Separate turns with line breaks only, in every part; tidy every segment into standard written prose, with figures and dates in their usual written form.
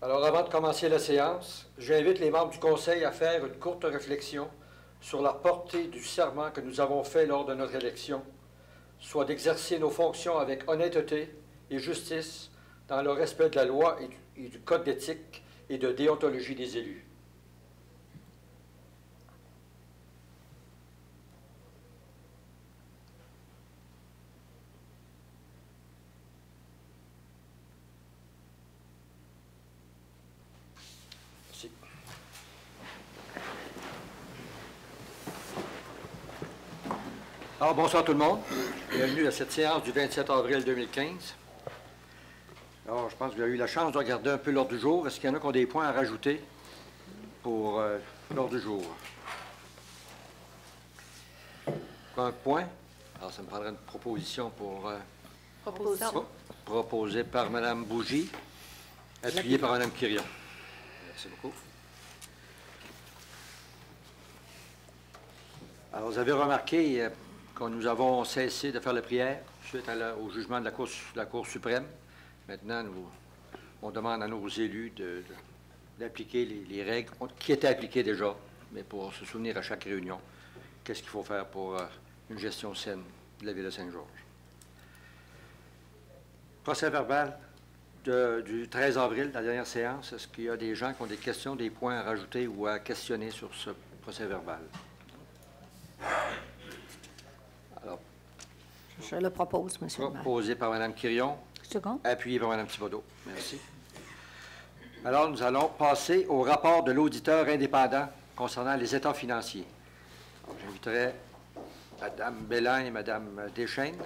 Alors, avant de commencer la séance, j'invite les membres du Conseil à faire une courte réflexion sur la portée du serment que nous avons fait lors de notre élection, soit d'exercer nos fonctions avec honnêteté et justice dans le respect de la loi et du code d'éthique et de déontologie des élus. Merci. Alors, bonsoir tout le monde. Bienvenue à cette séance du 27 avril 2015. Alors, je pense que vous avez eu la chance de regarder un peu l'ordre du jour. Est-ce qu'il y en a qui ont des points à rajouter pour l'ordre du jour? Un point. Alors, ça me prendrait une proposition pour...
Proposition.
Proposée par Mme Bougie, appuyée par Mme Quirion. Merci beaucoup. Alors, vous avez remarqué que nous avons cessé de faire la prière suite au jugement de la Cour suprême. Maintenant, on demande à nos élus d'appliquer les règles qui étaient appliquées déjà, mais pour se souvenir à chaque réunion, qu'est-ce qu'il faut faire pour une gestion saine de la ville de Saint-Georges. Procès verbal du 13 avril, la dernière séance. Est-ce qu'il y a des gens qui ont des questions, des points à rajouter ou à questionner sur ce procès verbal? Alors,
je le propose, M. le maire.
Proposé par Mme Quirion.
Second.
Appuyé par Mme Thibodeau. Merci. Alors, nous allons passer au rapport de l'auditeur indépendant concernant les états financiers. J'inviterai Mme Bellin et Mme Deschênes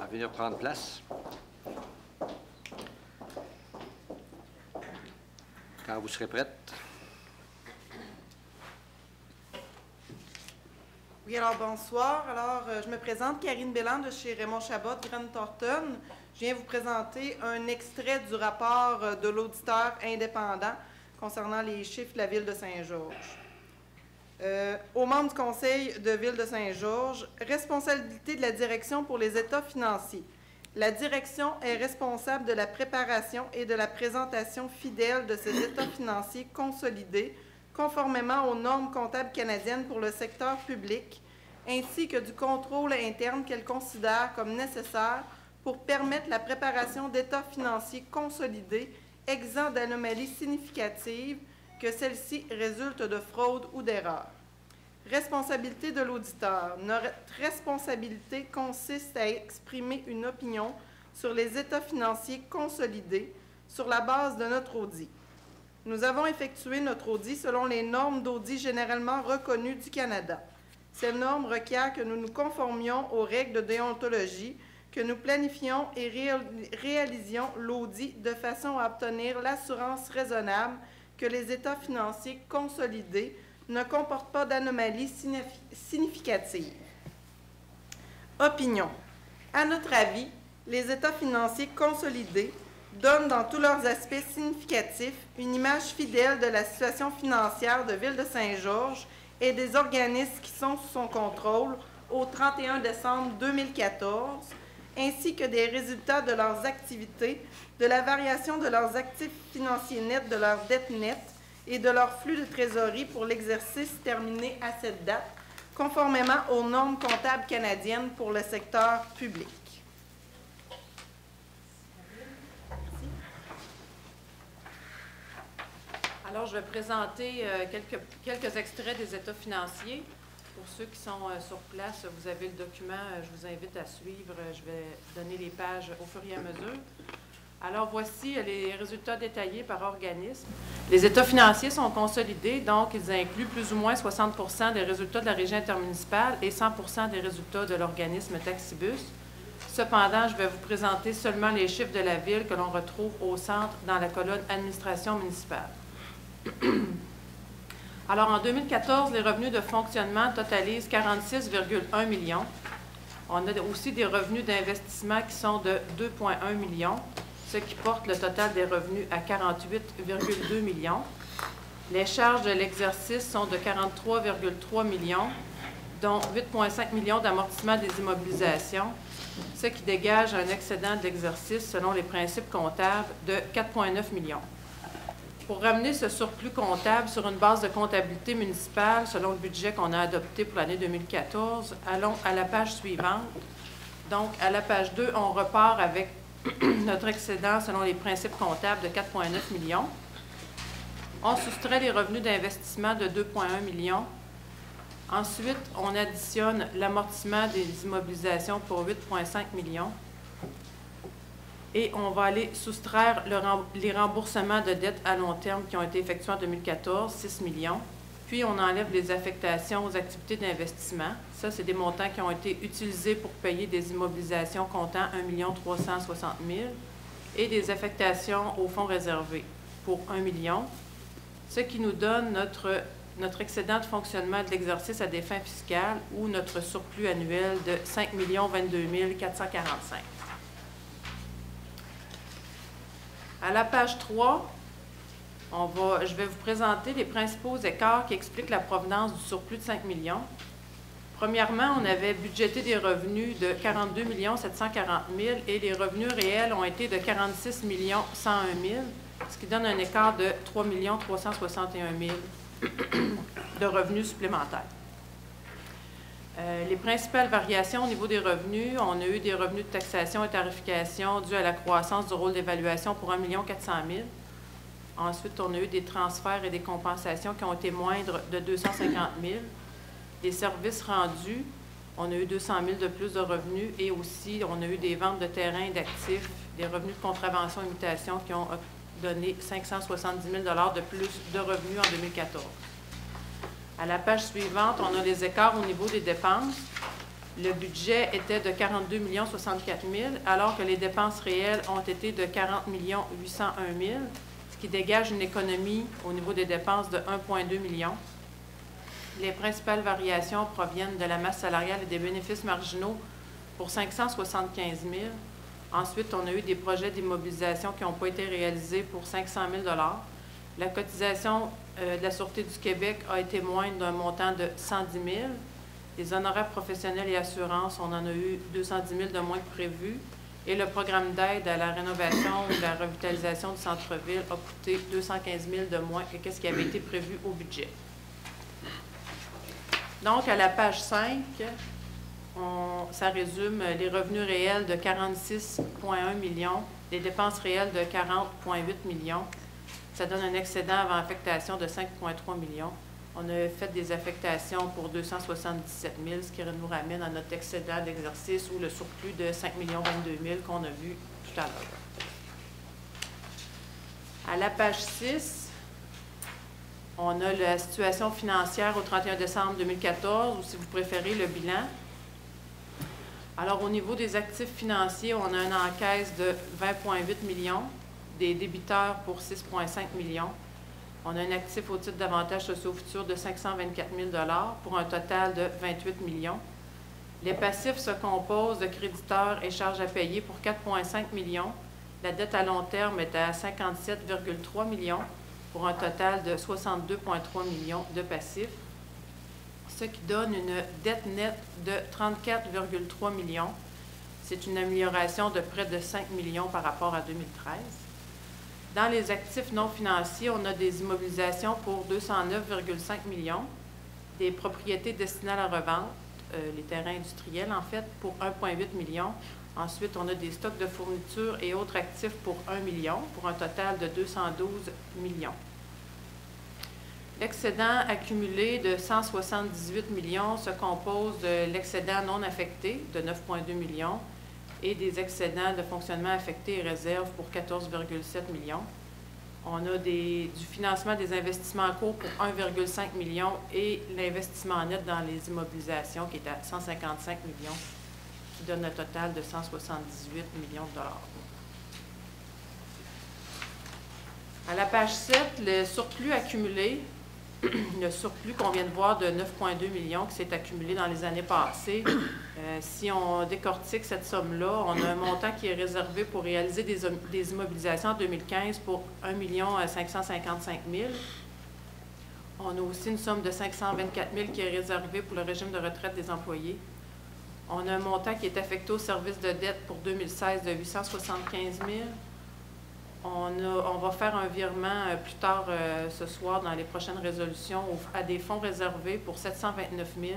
à venir prendre place. Quand vous serez prête.
Oui, alors bonsoir. Alors, je me présente, Karine Bellin de chez Raymond Chabot, Grant Thornton. Je viens vous présenter un extrait du rapport de l'auditeur indépendant concernant les chiffres de la Ville de Saint-Georges. Aux membres du Conseil de Ville de Saint-Georges, responsabilité de la direction pour les états financiers. La direction est responsable de la préparation et de la présentation fidèle de ces états financiers consolidés, conformément aux normes comptables canadiennes pour le secteur public, ainsi que du contrôle interne qu'elle considère comme nécessaire pour permettre la préparation d'états financiers consolidés exempts d'anomalies significatives, que celles-ci résultent de fraude ou d'erreur. Responsabilité de l'auditeur. Notre responsabilité consiste à exprimer une opinion sur les états financiers consolidés sur la base de notre audit. Nous avons effectué notre audit selon les normes d'audit généralement reconnues du Canada. Ces normes requièrent que nous nous conformions aux règles de déontologie, que nous planifions et réalisions l'audit de façon à obtenir l'assurance raisonnable que les états financiers consolidés ne comportent pas d'anomalies significatives. Opinion. À notre avis, les états financiers consolidés donnent dans tous leurs aspects significatifs une image fidèle de la situation financière de Ville de Saint-Georges et des organismes qui sont sous son contrôle au 31 décembre 2014, ainsi que des résultats de leurs activités, de la variation de leurs actifs financiers nets, de leurs dettes nettes et de leur flux de trésorerie pour l'exercice terminé à cette date, conformément aux normes comptables canadiennes pour le secteur public.
Alors, je vais présenter quelques extraits des états financiers. Pour ceux qui sont sur place, vous avez le document, je vous invite à suivre. Je vais donner les pages au fur et à mesure. Alors, voici les résultats détaillés par organisme. Les états financiers sont consolidés, donc ils incluent plus ou moins 60% des résultats de la régie intermunicipale et 100% des résultats de l'organisme Taxibus. Cependant, je vais vous présenter seulement les chiffres de la Ville que l'on retrouve au centre dans la colonne « Administration municipale ». Alors, en 2014, les revenus de fonctionnement totalisent 46,1 millions. On a aussi des revenus d'investissement qui sont de 2,1 millions, ce qui porte le total des revenus à 48,2 millions. Les charges de l'exercice sont de 43,3 millions, dont 8,5 millions d'amortissement des immobilisations, ce qui dégage un excédent de l'exercice selon les principes comptables de 4,9 millions. Pour ramener ce surplus comptable sur une base de comptabilité municipale selon le budget qu'on a adopté pour l'année 2014, allons à la page suivante. Donc, à la page 2, on repart avec notre excédent selon les principes comptables de 4,9 millions. On soustrait les revenus d'investissement de 2,1 millions. Ensuite, on additionne l'amortissement des immobilisations pour 8,5 millions. Et on va aller soustraire les remboursements de dettes à long terme qui ont été effectués en 2014, 6 millions. Puis, on enlève les affectations aux activités d'investissement. Ça, c'est des montants qui ont été utilisés pour payer des immobilisations comptant 1 360 000 et des affectations aux fonds réservés pour 1 million, ce qui nous donne notre excédent de fonctionnement de l'exercice à des fins fiscales ou notre surplus annuel de 5 022 445. À la page 3, je vais vous présenter les principaux écarts qui expliquent la provenance du surplus de 5 millions. Premièrement, on avait budgété des revenus de 42 740 000 et les revenus réels ont été de 46 101 000, ce qui donne un écart de 3 361 000 de revenus supplémentaires. Les principales variations au niveau des revenus, on a eu des revenus de taxation et tarification dus à la croissance du rôle d'évaluation pour 1 400 000. Ensuite, on a eu des transferts et des compensations qui ont été moindres de 250 000. Les services rendus, on a eu 200 000 de plus de revenus et aussi on a eu des ventes de terrains et d'actifs, des revenus de contravention et mutation qui ont donné 570 000 de plus de revenus en 2014. À la page suivante, on a les écarts au niveau des dépenses. Le budget était de 42 064 000 alors que les dépenses réelles ont été de 40 801 000, ce qui dégage une économie au niveau des dépenses de 1,2 million. Les principales variations proviennent de la masse salariale et des bénéfices marginaux pour 575 000. Ensuite, on a eu des projets d'immobilisation qui n'ont pas été réalisés pour 500 000 La cotisation de la Sûreté du Québec a été moindre d'un montant de 110 000 Les honoraires professionnels et assurances, on en a eu 210 000 de moins que prévu. Et le programme d'aide à la rénovation ou la revitalisation du centre-ville a coûté 215 000 de moins que ce qui avait été prévu au budget. Donc, à la page 5, ça résume les revenus réels de 46,1 millions, les dépenses réelles de 40,8 millions. Ça donne un excédent avant affectation de 5,3 millions. On a fait des affectations pour 277 000, ce qui nous ramène à notre excédent d'exercice ou le surplus de 5 022 000 qu'on a vu tout à l'heure. À la page 6, on a la situation financière au 31 décembre 2014, ou si vous préférez, le bilan. Alors, au niveau des actifs financiers, on a une encaisse de 20,8 millions, des débiteurs pour 6,5 millions. On a un actif au titre d'avantages sociaux futurs de 524 000 pour un total de 28 millions. Les passifs se composent de créditeurs et charges à payer pour 4,5 millions. La dette à long terme est à 57,3 millions pour un total de 62,3 millions de passifs, ce qui donne une dette nette de 34,3 millions. C'est une amélioration de près de 5 millions par rapport à 2013. Dans les actifs non financiers, on a des immobilisations pour 209,5 millions, des propriétés destinées à la revente, les terrains industriels en fait, pour 1,8 million. Ensuite, on a des stocks de fournitures et autres actifs pour 1 million, pour un total de 212 millions. L'excédent accumulé de 178 millions se compose de l'excédent non affecté de 9,2 millions et des excédents de fonctionnement affectés et réserves pour 14,7 millions. On a du financement des investissements en cours pour 1,5 million et l'investissement net dans les immobilisations qui est à 155 millions, qui donne un total de 178 millions de dollars. À la page 7, le surplus accumulé, le surplus qu'on vient de voir de 9,2 millions qui s'est accumulé dans les années passées. Si on décortique cette somme-là, on a un montant qui est réservé pour réaliser des immobilisations en 2015 pour 1 555 000. On a aussi une somme de 524 000 qui est réservée pour le régime de retraite des employés. On a un montant qui est affecté au service de dette pour 2016 de 875 000. On va faire un virement plus tard ce soir dans les prochaines résolutions à des fonds réservés pour 729 000.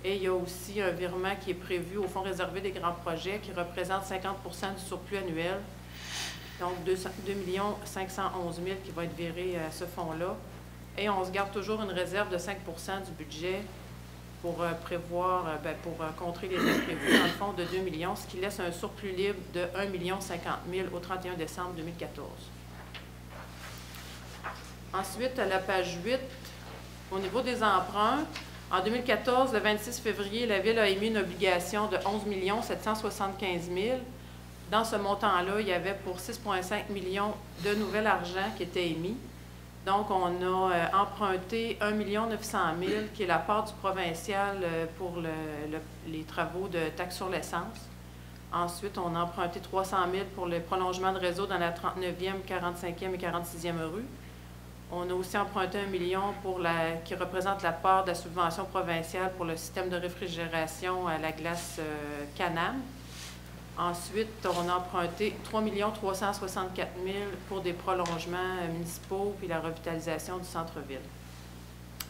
Et il y a aussi un virement qui est prévu au fonds réservé des grands projets qui représente 50 du surplus annuel. Donc, 2 511 000 qui va être viré à ce fonds-là. Et on se garde toujours une réserve de 5 du budget pour prévoir, pour contrer les imprévus dans le fond de 2 millions, ce qui laisse un surplus libre de 1 050 000 au 31 décembre 2014. Ensuite, à la page 8, au niveau des emprunts, en 2014, le 26 février, la Ville a émis une obligation de 11 775 000. Dans ce montant-là, il y avait pour 6,5 millions de nouvel argent qui était émis. Donc, on a emprunté 1 900 000, qui est la part du provincial pour les travaux de taxe sur l'essence. Ensuite, on a emprunté 300 000 pour le prolongement de réseau dans la 39e, 45e et 46e rue. On a aussi emprunté 1 million qui représente la part de la subvention provinciale pour le système de réfrigération à la glace Canam. Ensuite, on a emprunté 3 364 000 pour des prolongements municipaux puis la revitalisation du centre-ville.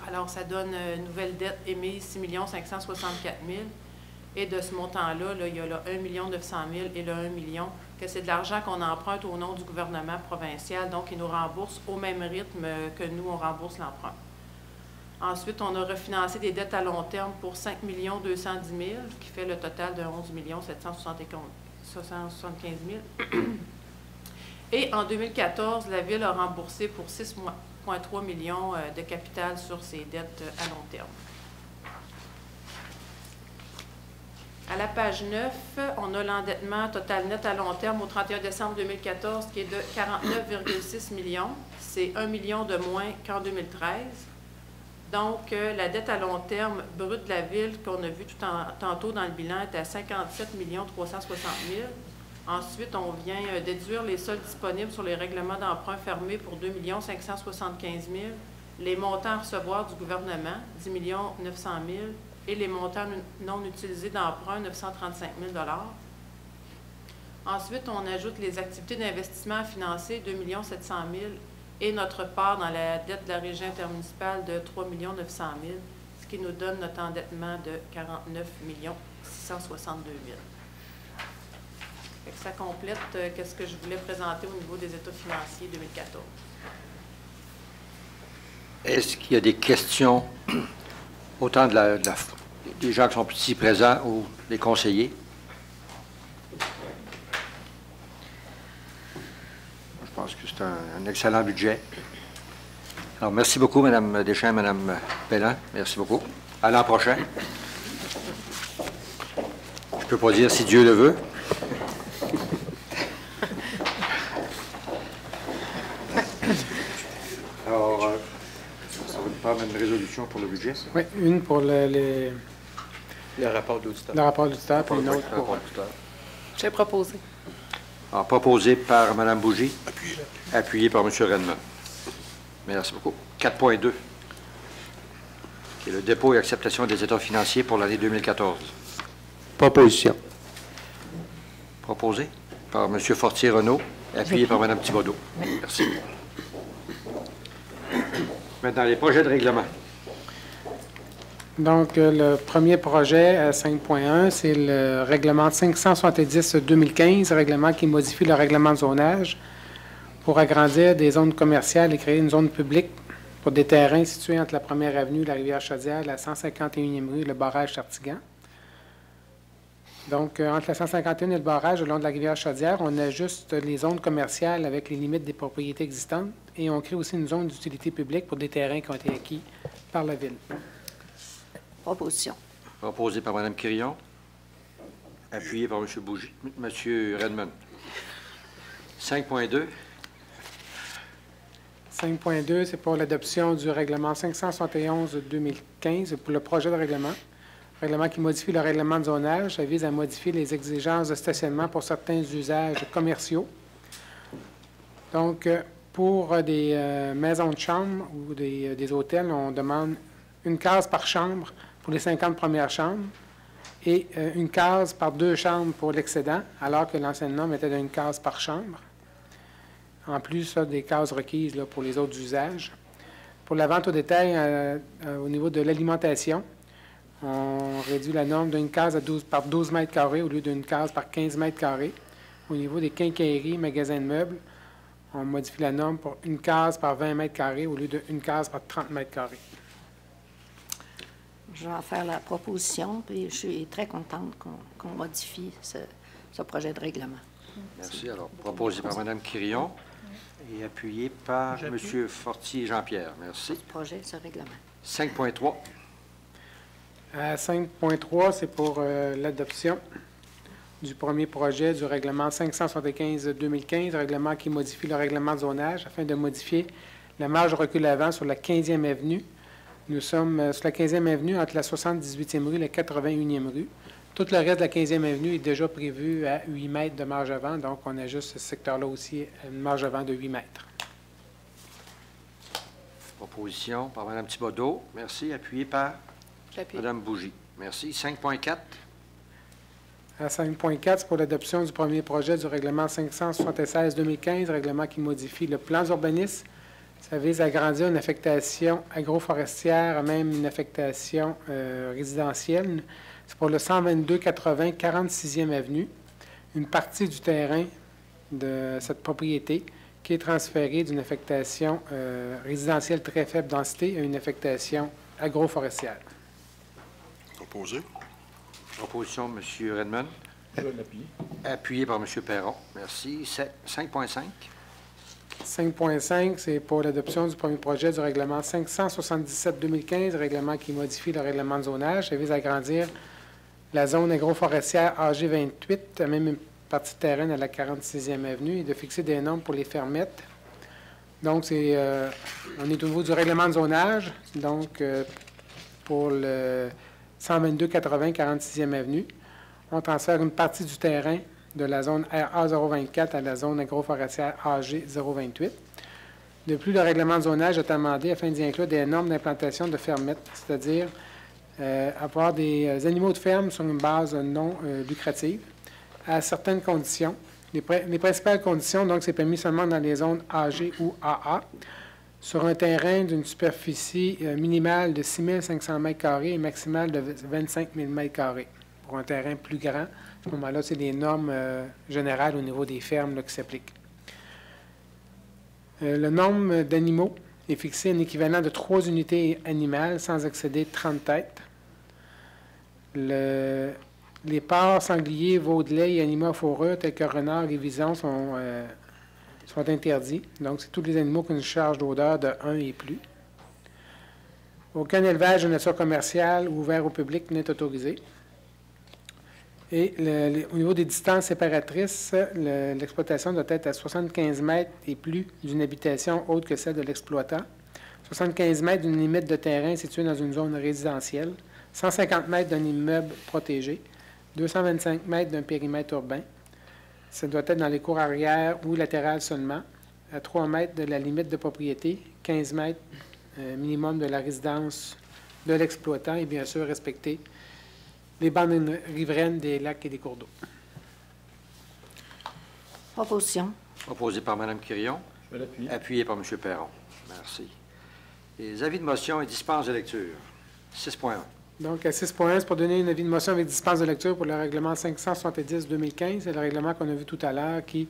Alors, ça donne une nouvelle dette émise 6 564 000. Et de ce montant-là, il y a le 1 900 000 et le 1 million, que c'est de l'argent qu'on emprunte au nom du gouvernement provincial. Donc, il nous rembourse au même rythme que nous, on rembourse l'emprunt. Ensuite, on a refinancé des dettes à long terme pour 5 210 000, qui fait le total de 11 775 000. Et en 2014, la Ville a remboursé pour 6,3 millions de capital sur ses dettes à long terme. À la page 9, on a l'endettement total net à long terme au 31 décembre 2014 qui est de 49,6 millions. C'est 1 million de moins qu'en 2013. Donc, la dette à long terme brute de la Ville qu'on a vu tantôt dans le bilan est à 57 360 000. Ensuite, on vient déduire les soldes disponibles sur les règlements d'emprunt fermés pour 2 575 000, les montants à recevoir du gouvernement, 10 900 000, et les montants non utilisés d'emprunt, 935 000 $. Ensuite, on ajoute les activités d'investissement à financer, 2 700 000 et notre part dans la dette de la régie intermunicipale de 3 900 000 ce qui nous donne notre endettement de 49 662 000 Ça complète ce que je voulais présenter au niveau des états financiers 2014.
Est-ce qu'il y a des questions, autant des gens qui sont ici présents ou des conseillers? Je pense que c'est un excellent budget. Alors, merci beaucoup, Mme Deschamps, Mme Belland. Merci beaucoup. À l'an prochain. Je ne peux pas dire si Dieu le veut. Alors, ça va nous prendre une résolution pour le budget, ça?
Oui, une pour le
rapport d'auditeur.
Le rapport d'auditeur, puis une autre pour...
J'ai proposé.
Alors, proposé par Mme Bougie, appuyé par M. Redmond. Merci beaucoup. 4.2, qui est le dépôt et acceptation des états financiers pour l'année 2014.
Proposition.
Proposé par M. Fortier-Renaud, appuyé par Mme Thibodeau. Merci. Maintenant, les projets de règlement.
Donc, le premier projet à 5.1, c'est le règlement 570-2015, règlement qui modifie le règlement de zonage pour agrandir des zones commerciales et créer une zone publique pour des terrains situés entre la 1e avenue, la Rivière-Chaudière, la 151e rue et le barrage Sartigan. Donc, entre la 151 et le barrage, le long de la Rivière-Chaudière, on ajuste les zones commerciales avec les limites des propriétés existantes et on crée aussi une zone d'utilité publique pour des terrains qui ont été acquis par la Ville.
Proposition.
Proposé par Mme Quirion, appuyé par M. Bougie, M. Redmond. 5.2.
5.2, c'est pour l'adoption du règlement 571-2015 pour le projet de règlement. Règlement qui modifie le règlement de zonage. Ça vise à modifier les exigences de stationnement pour certains usages commerciaux. Donc, pour des maisons de chambre ou des hôtels, on demande une case par chambre pour les 50 premières chambres et une case par 2 chambres pour l'excédent, alors que l'ancienne norme était d'une case par chambre. en plus des cases requises là, pour les autres usages. Pour la vente au détail, au niveau de l'alimentation, on réduit la norme d'une case par 12 mètres carrés au lieu d'une case par 15 mètres carrés. Au niveau des quincailleries, magasins de meubles, on modifie la norme pour une case par 20 mètres carrés au lieu d'une case par 30 mètres carrés.
Je vais en faire la proposition, puis je suis très contente qu'on modifie ce projet de règlement.
Merci. Alors, proposé par Mme Quirion et appuyé par M. Fortier Jean-Pierre. Merci.
Projet, ce règlement.
5.3.
À 5.3, c'est pour l'adoption du premier projet du règlement 575-2015, règlement qui modifie le règlement de zonage afin de modifier la marge recul avant sur la 15e avenue. Nous sommes sur la 15e avenue entre la 78e rue et la 81e rue. Tout le reste de la 15e avenue est déjà prévu à 8 mètres de marge avant, donc on ajuste ce secteur-là aussi à une marge avant de 8 mètres.
Proposition par Mme Thibodeau. Merci. Appuyé par Mme Bougie. Merci. 5.4.
À 5.4, c'est pour l'adoption du premier projet du règlement 576-2015, règlement qui modifie le plan d'urbanisme. Ça vise à agrandir une affectation agroforestière à même une affectation résidentielle. C'est pour le 122-80 46e avenue, une partie du terrain de cette propriété qui est transférée d'une affectation résidentielle très faible densité à une affectation agroforestière.
Proposé.
Proposition, M. Redmond.
Je vais l'appuyer.
Appuyé par M. Perron. Merci. 5.5.
5.5, c'est pour l'adoption du premier projet du règlement 577-2015, règlement qui modifie le règlement de zonage. Ça vise à agrandir la zone agroforestière AG28, à même une partie de terrain à la 46e avenue, et de fixer des normes pour les fermettes. Donc, on est au niveau du règlement de zonage, donc pour le 122-80 46e avenue. On transfère une partie du terrain de la zone RA024 à la zone agroforestière AG028. De plus, le règlement de zonage est amendé afin d'y inclure des normes d'implantation de fermettes, c'est-à-dire avoir des animaux de ferme sur une base non lucrative, à certaines conditions. Les principales conditions, donc, c'est permis seulement dans les zones AG ou AA, sur un terrain d'une superficie minimale de 6 500 m² et maximale de 25 000 m². Pour un terrain plus grand, à ce moment-là, c'est des normes générales au niveau des fermes là, qui s'appliquent. Le nombre d'animaux est fixé à un équivalent de 3 unités animales sans excéder 30 têtes. Les porcs, sangliers, veaux de lait et animaux à fourrure tels que renards et visons sont interdits. Donc, c'est tous les animaux qui ont une charge d'odeur de 1 et plus. Aucun élevage de nature commerciale ou ouvert au public n'est autorisé. Et au niveau des distances séparatrices, l'exploitation doit être à 75 mètres et plus d'une habitation autre que celle de l'exploitant, 75 mètres d'une limite de terrain située dans une zone résidentielle, 150 mètres d'un immeuble protégé, 225 mètres d'un périmètre urbain. Ça doit être dans les cours arrière ou latérales seulement, à 3 mètres de la limite de propriété, 15 mètres minimum de la résidence de l'exploitant et bien sûr respecter les bandes riveraines des lacs et des cours d'eau.
Proposition.
Proposé par Mme Quirion.
Je vais l'appuyer.
Appuyé par M. Perron. Merci. Les avis de motion et dispense de lecture. 6.1.
Donc, à 6.1, c'est pour donner un avis de motion avec dispense de lecture pour le règlement 570-2015. C'est le règlement qu'on a vu tout à l'heure qui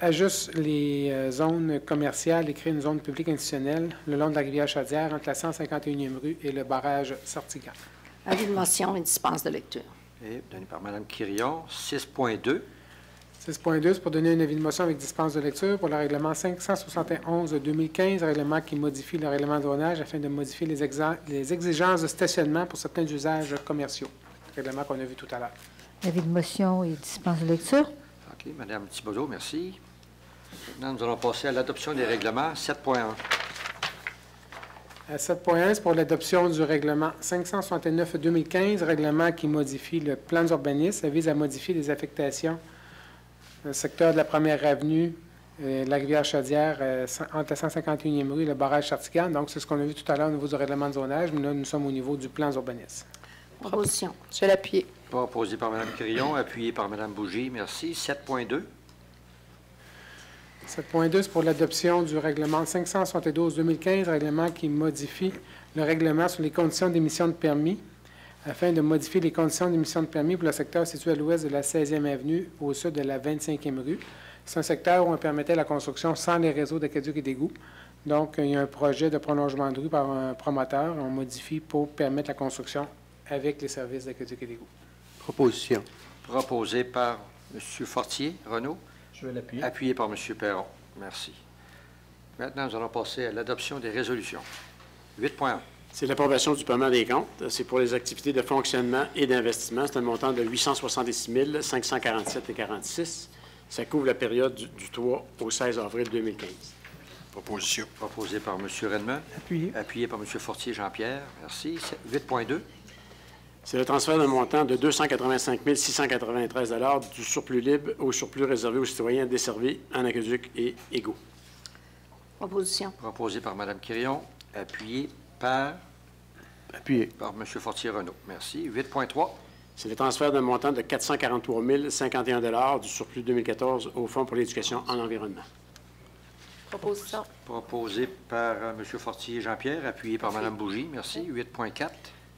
ajuste les zones commerciales et crée une zone publique institutionnelle le long de la rivière Chaudière entre la 151e rue et le barrage Sartigan.
Avis de motion et dispense de lecture.
Et donné par Mme Quirion. 6.2.
6.2, c'est pour donner un avis de motion avec dispense de lecture pour le règlement 571-2015, règlement qui modifie le règlement de zonage afin de modifier les exigences de stationnement pour certains usages commerciaux. Règlement qu'on a vu tout à l'heure.
Avis de motion et dispense de lecture.
OK. Mme Thibodeau, merci. Maintenant, nous allons passer à l'adoption des règlements. 7.1.
À 7.1, c'est pour l'adoption du règlement 569-2015, règlement qui modifie le plan d'urbanisme. Ça vise à modifier les affectations le secteur de la première avenue, la rivière Chaudière, entre la 151e rue et le barrage Sartigan. Donc, c'est ce qu'on a vu tout à l'heure au niveau du règlement de zonage, mais là, nous sommes au niveau du plan d'urbanisme.
Proposition. Je vais l'appuyer.
Proposé par Mme Quirion, appuyé par Mme Bougie. Merci. 7.2.
7.2, c'est pour l'adoption du règlement 572-2015, règlement qui modifie le règlement sur les conditions d'émission de permis afin de modifier les conditions d'émission de permis pour le secteur situé à l'ouest de la 16e avenue au sud de la 25e rue. C'est un secteur où on permettait la construction sans les réseaux d'aqueduc et d'égouts. Donc, il y a un projet de prolongement de rue par un promoteur. On modifie pour permettre la construction avec les services d'aqueduc et d'égouts.
Proposition.
Proposé par M. Fortier, Renaud.
Je vais l'appuyer.
Appuyé par M. Perron. Merci. Maintenant, nous allons passer à l'adoption des résolutions. 8.1.
C'est l'approbation du paiement des comptes. C'est pour les activités de fonctionnement et d'investissement. C'est un montant de 866 547,46 $. Ça couvre la période du 3 au 16 avril 2015.
Proposition.
Proposé par M. Redmond.
Appuyé.
Appuyé par M. Fortier Jean-Pierre. Merci. 8.2.
C'est le transfert d'un montant de 285 693 $ du surplus libre au surplus réservé aux citoyens desservis en aqueduc et égouts.
Proposition.
Proposé par Mme Quirion. Appuyé par
Appuyé.
M. Fortier-Renaud. Merci. 8.3.
C'est le transfert d'un montant de 443 051 $ du surplus 2014 au Fonds pour l'éducation en environnement.
Proposition.
Proposé par M. Fortier Jean-Pierre. Appuyé par Mme Bougie. Merci. 8.4.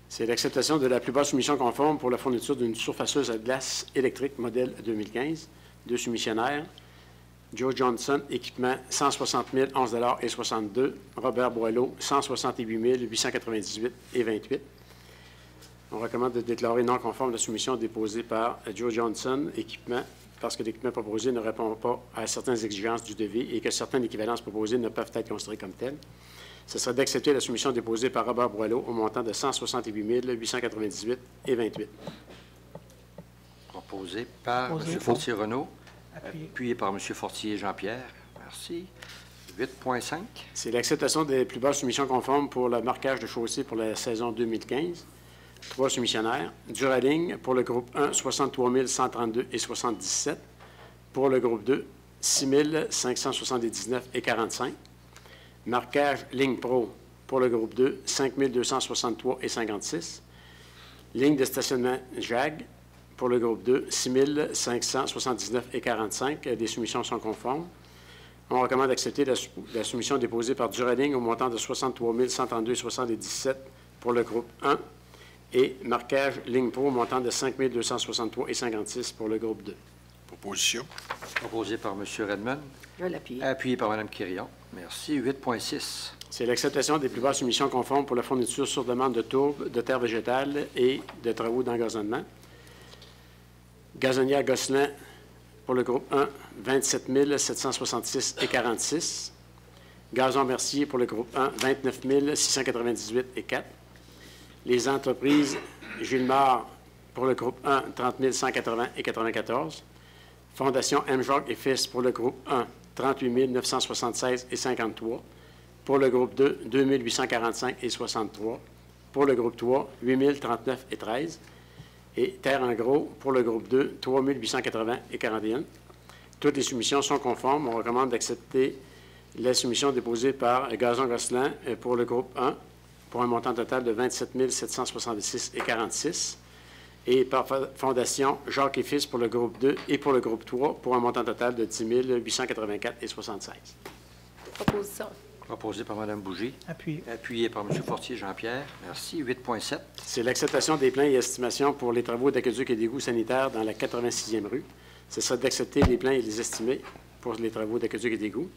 C'est l'acceptation de la plus basse soumission conforme pour la fourniture d'une surfaceuse à glace électrique modèle 2015. 2 soumissionnaires. Joe Johnson, équipement, 160 011,62 $. Robert Boileau, 168 898,28 $. On recommande de déclarer non conforme la soumission déposée par Joe Johnson, équipement, parce que l'équipement proposé ne répond pas à certaines exigences du devis et que certaines équivalences proposées ne peuvent être considérées comme telles. Ce serait d'accepter la soumission déposée par Robert Boileau au montant de 168 898,28 $.
Proposé par M. Fortier-Renaud. Appuyé par M. Fortier Jean-Pierre. Merci. 8.5.
C'est l'acceptation des plus basses soumissions conformes pour le marquage de chaussée pour la saison 2015. 3 soumissionnaires. Duraling, pour le groupe 1, 63 132,77 $. Pour le groupe 2, 6 579,45 $. Marquage Ligne Pro, pour le groupe 2, 5 263,56 $. Ligne de stationnement JAG, pour le groupe 2, 6 579,45 $. Les soumissions sont conformes. On recommande d'accepter la soumission déposée par Duraling au montant de 63 132,77 $ pour le groupe 1 et marquage Ligne Pro au montant de 5 263,56 $ pour le groupe 2.
Proposition.
Proposé par M. Redmond.
Je vais l'appuyer.
Appuyé par Mme Quirion. Merci. 8.6.
C'est l'acceptation des plus basses soumissions conformes pour la fourniture sur demande de tourbe, de terre végétale et de travaux d'engazonnement. Gazonnière Gosselin, pour le groupe 1, 27 766,46 $. Gazon Mercier, pour le groupe 1, 29 698,4 $. Les entreprises Gilmar, pour le groupe 1, 30 180,94 $. Fondation M. Jacques et Fils, pour le groupe 1, 38 976,53 $. Pour le groupe 2, 2 845,63 $. Pour le groupe 3, 8 039,13 $. Et Terre en gros, pour le groupe 2, 3 880,41 $. Toutes les soumissions sont conformes. On recommande d'accepter la soumission déposée par Gazon Gosselin pour le groupe 1 pour un montant total de 27 766,46 $. Et par Fondation Jacques et Fils pour le groupe 2 et pour le groupe 3 pour un montant total de 10 884,76 $.
Proposition.
Proposé par Mme Bougie.
Appuyé.
Appuyé par M. Fortier Jean-Pierre. Merci. 8.7.
C'est l'acceptation des plans et estimations pour les travaux d'aqueduc et d'égouts sanitaires dans la 86e rue. Ce serait d'accepter les plans et les estimés pour les travaux d'aqueduc et d'égouts.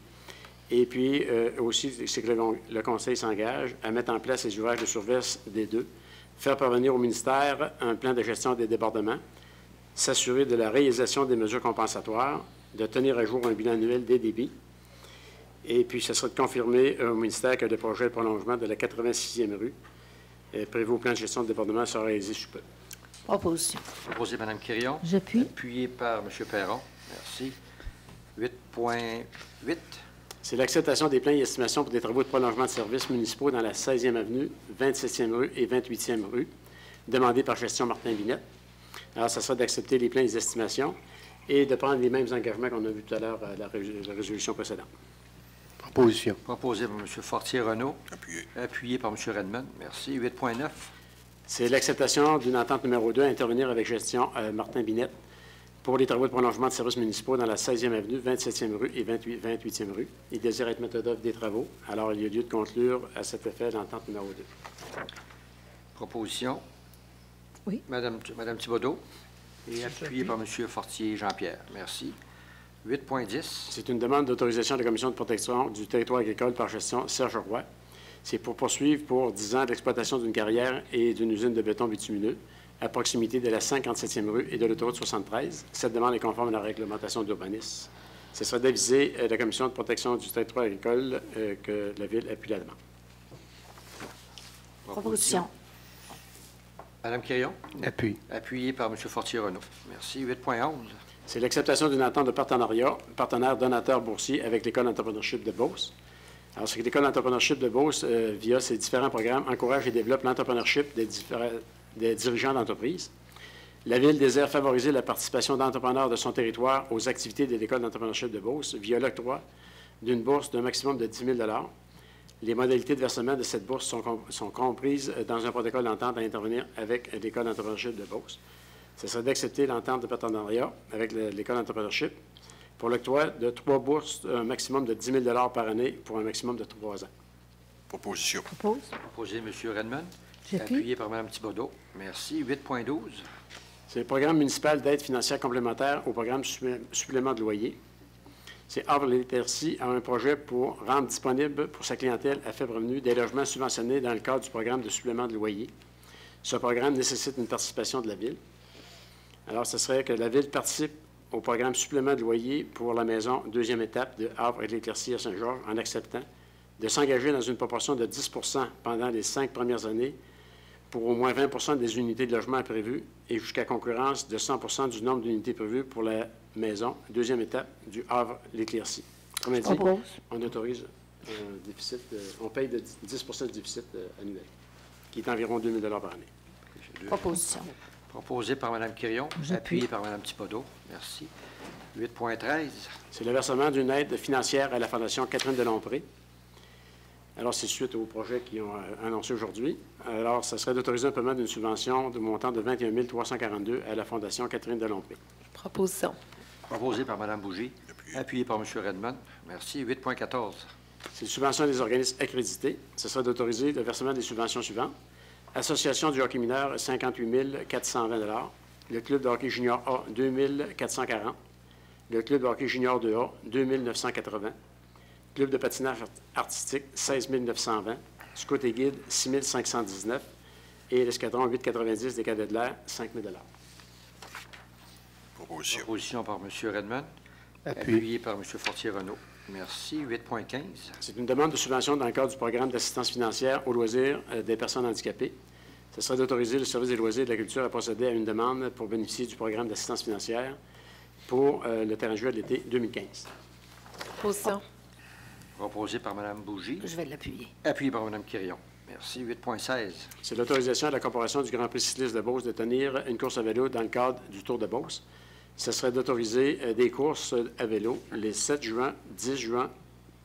Et puis, aussi, c'est que le Conseil s'engage à mettre en place les ouvrages de surveillance des deux, faire parvenir au ministère un plan de gestion des débordements, s'assurer de la réalisation des mesures compensatoires, de tenir à jour un bilan annuel des débits. Et puis, ce serait de confirmer au ministère que le projet de prolongement de la 86e rue prévu au plan de gestion de débordement sera réalisé sous peu.
Proposition.
Proposé Mme Quirion.
J'appuie.
Appuyé par M. Perron. Merci. 8.8.
C'est l'acceptation des plans et estimations pour des travaux de prolongement de services municipaux dans la 16e avenue, 27e rue et 28e rue, demandés par Gestion Martin Binette. Alors, ça sera d'accepter les plans et les estimations et de prendre les mêmes engagements qu'on a vus tout à l'heure à la résolution précédente.
Proposition.
Proposé par M. Fortier-Renaud.
Appuyé.
Appuyé par M. Redmond. Merci. 8.9.
C'est l'acceptation d'une entente numéro 2 à intervenir avec Gestion Martin Binette pour les travaux de prolongement de services municipaux dans la 16e avenue, 27e rue et 28e rue. Il désire être maître d'œuvre des travaux. Alors, il y a lieu de conclure à cet effet l'entente numéro 2.
Proposition.
Oui.
Madame Thibodeau. Et appuyé par M. Fortier Jean-Pierre. Merci. 8.10.
C'est une demande d'autorisation de la Commission de protection du territoire agricole par gestion Serge Roy. C'est pour poursuivre pour 10 ans d'exploitation d'une carrière et d'une usine de béton bitumineux à proximité de la 57e rue et de l'autoroute 73. Cette demande est conforme à la réglementation d'urbanisme. Ce serait d'aviser la Commission de protection du territoire agricole que la Ville appuie la demande.
Proposition.
Madame Quirion.
Appui.
Appuyé par M. Fortier-Renaud. Merci. 8.11.
C'est l'acceptation d'une entente de partenaire donateur boursier avec l'École d'entrepreneurship de Beauce. Alors, c'est que l'École d'entrepreneurship de Beauce, via ses différents programmes, encourage et développe l'entrepreneurship des dirigeants d'entreprise. La Ville désire favoriser la participation d'entrepreneurs de son territoire aux activités de l'École d'entrepreneurship de Beauce via l'octroi d'une bourse d'un maximum de 10 000 $. Les modalités de versement de cette bourse sont comprises dans un protocole d'entente à intervenir avec l'École d'entrepreneurship de Beauce. Ce serait d'accepter l'entente de partenariat avec l'École d'entrepreneurship pour l'octroi de 3 bourses, un maximum de 10 000 $ par année pour un maximum de 3 ans.
Proposition.
Propose.
Proposé M. Redmond.
J'appuie.
Appuyé par Mme Thibodeau. Merci. 8.12.
C'est le programme municipal d'aide financière complémentaire au programme supplément de loyer. C'est Havre-les-Tercy a un projet pour rendre disponible pour sa clientèle à faible revenu des logements subventionnés dans le cadre du programme de supplément de loyer. Ce programme nécessite une participation de la Ville. Alors, ce serait que la Ville participe au programme supplément de loyer pour la maison deuxième étape de Havre-et-les-Tercy à Saint-Georges en acceptant de s'engager dans une proportion de 10 % pendant les 5 premières années pour au moins 20 % des unités de logement prévues et jusqu'à concurrence de 100 % du nombre d'unités prévues pour la maison deuxième étape du Havre-les-Tercy. Comme dit, on autorise un déficit, on paye de 10 % du déficit annuel, qui est environ 2 000 $ par année.
Proposition.
Proposé par Mme Quirion. Appuyé par Mme Thibodeau. Merci. 8.13.
C'est le versement d'une aide financière à la Fondation Catherine Delompré. Alors, c'est suite aux projets qu'ils ont annoncé aujourd'hui. Alors, ça serait d'autoriser un paiement d'une subvention de montant de 21 342 à la Fondation Catherine Delompré.
Proposition.
Proposé par Mme Bougie. Appuyé par M. Redmond. Merci. 8.14.
C'est une subvention des organismes accrédités. Ce serait d'autoriser le versement des subventions suivantes. Association du hockey mineur, 58 420 $. Le club de hockey junior A, 2 440 $. Le club de hockey junior 2A, 2 980 $. Club de patinage artistique, 16 920 $. Scout et guide, 6 519 $. Et l'escadron 890 des cadets de l'air, 5 000 $.
Proposition.
Proposition par M. Redmond.
Appuyé.
Appuyé par M. Fortier-Renaud. Merci. 8.15.
C'est une demande de subvention dans le cadre du programme d'assistance financière aux loisirs des personnes handicapées. Ce serait d'autoriser le service des loisirs et de la culture à procéder à une demande pour bénéficier du programme d'assistance financière pour le terrain de jeu de l'été 2015.
Proposition.
Proposé par Mme Bougie.
Je vais l'appuyer.
Appuyé par Mme Quirion. Merci. 8.16.
C'est l'autorisation de la Corporation du Grand Prix cycliste de Beauce de tenir une course à vélo dans le cadre du Tour de Beauce. Ce serait d'autoriser des courses à vélo les 7 juin, 10 juin,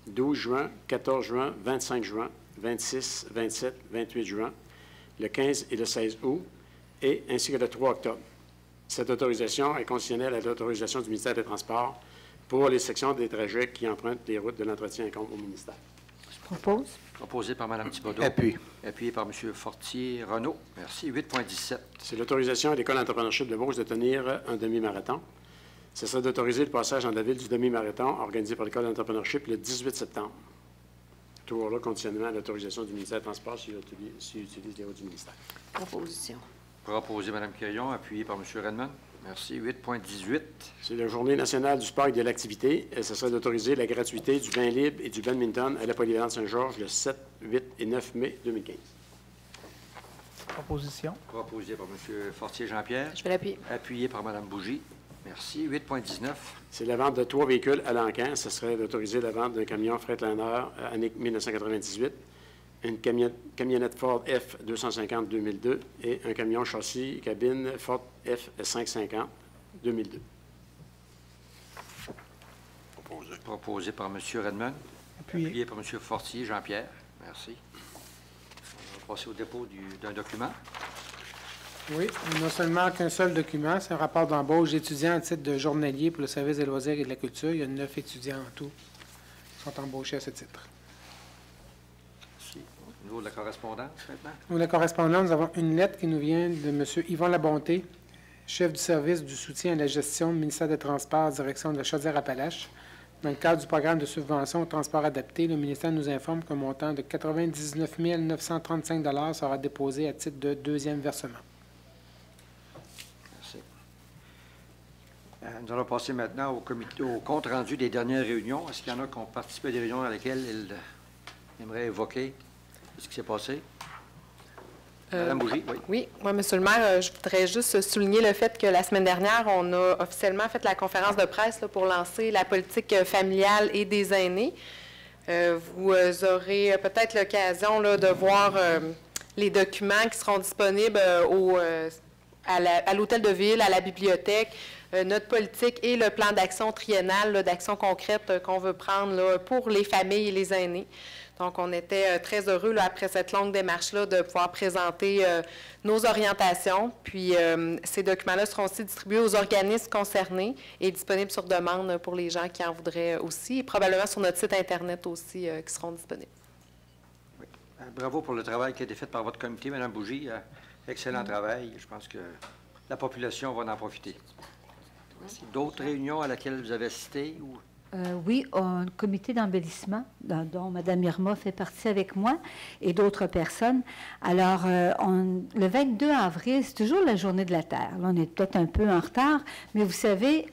12 juin, 14 juin, 25 juin, 26, 27, 28 juin, le 15 et le 16 août, et ainsi que le 3 octobre. Cette autorisation est conditionnelle à l'autorisation du ministère des Transports pour les sections des trajets qui empruntent les routes de l'entretien incombe au ministère.
Je propose.
Proposé par Mme Thibodeau.
Appui.
Appuyé par M. Fortier-Renaud. Merci. 8.17.
C'est l'autorisation à l'École d'entrepreneurship de Beauce de tenir un demi-marathon. Ce serait d'autoriser le passage dans la ville du demi-marathon organisé par l'École d'entrepreneurship le 18 septembre. Tour-là, conditionnement à l'autorisation du ministère des Transports s'il utilise les routes du ministère.
Proposition.
Proposé Mme Quirion. Appuyé par M. Redmond. Merci. 8.18.
C'est la Journée nationale du sport et de l'activité. Ce serait d'autoriser la gratuité du bain libre et du badminton à la polyvalente Saint-Georges le 7, 8 et 9 mai 2015.
Proposition.
Proposé par M. Fortier-Jean-Pierre.
Je vais l'appuyer.
Appuyé par Mme Bougie. Merci. 8.19.
C'est la vente de 3 véhicules à l'encan. Ce serait d'autoriser la vente d'un camion Freightliner année 1998, une camionnette Ford F250 2002 et un camion châssis cabine Ford F550 2002.
Proposé.
Proposé par M. Redmond.
Appuyé.
Appuyé par M. Fortier-Jean-Pierre. Merci. On va passer au dépôt d'un document.
Oui, non seulement qu'un seul document, c'est un rapport d'embauche d'étudiants en titre de journalier pour le service des loisirs et de la culture. Il y a 9 étudiants en tout qui sont embauchés à ce titre.
Merci. Au niveau de la correspondance, maintenant?
Au niveau de la correspondance, nous avons une lettre qui nous vient de M. Yvon Labonté, chef du service du soutien à la gestion du ministère des Transports, direction de la Chaudière-Appalaches. Dans le cadre du programme de subvention au transport adapté, le ministère nous informe qu'un montant de 99 935 $ sera déposé à titre de deuxième versement.
Merci. Nous allons passer maintenant au compte rendu des dernières réunions. Est-ce qu'il y en a qui ont participé à des réunions dans lesquelles ils aimeraient évoquer ce qui s'est passé? Madame Bougie, oui.
Oui, moi, M. le maire, je voudrais juste souligner le fait que la semaine dernière, on a officiellement fait la conférence de presse là, pour lancer la politique familiale et des aînés. Vous aurez peut-être l'occasion de voir les documents qui seront disponibles à l'hôtel de ville, à la bibliothèque, notre politique et le plan d'action triennal, d'action concrète qu'on veut prendre là, pour les familles et les aînés. Donc, on était très heureux, là, après cette longue démarche-là, de pouvoir présenter nos orientations. Puis, ces documents-là seront aussi distribués aux organismes concernés et disponibles sur demande pour les gens qui en voudraient aussi, et probablement sur notre site Internet aussi, qui seront disponibles.
Oui. Bravo pour le travail qui a été fait par votre comité, Mme Bougie. Excellent travail. Je pense que la population va en profiter. D'autres réunions à laquelle vous avez assisté? Ou...
Oui, un comité d'embellissement dont Mme Irma fait partie avec moi et d'autres personnes. Alors, le 22 avril, c'est toujours la Journée de la Terre. Là, on est peut-être un peu en retard, mais vous savez,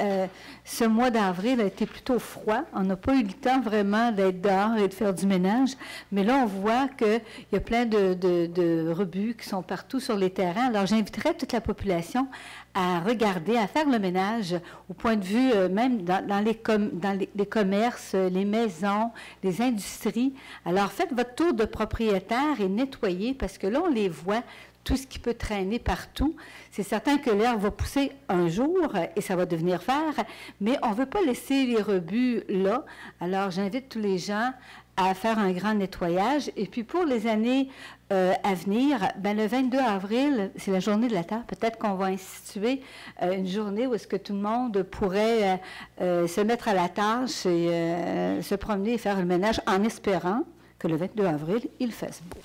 ce mois d'avril a été plutôt froid. On n'a pas eu le temps vraiment d'être dehors et de faire du ménage, mais là, on voit qu'il y a plein de rebuts qui sont partout sur les terrains. Alors, j'inviterais toute la population à regarder, à faire le ménage au point de vue même dans les commerces, les maisons, les industries. Alors, faites votre tour de propriétaire et nettoyez parce que là, on les voit, tout ce qui peut traîner partout. C'est certain que l'air va pousser un jour et ça va devenir vert, mais on ne veut pas laisser les rebuts là. Alors, j'invite tous les gens à faire un grand nettoyage. Et puis, pour les années à venir, ben, le 22 avril, c'est la Journée de la Terre. Peut-être qu'on va instituer une journée où est-ce que tout le monde pourrait se mettre à la tâche et se promener et faire le ménage en espérant que le 22 avril, il fasse beau,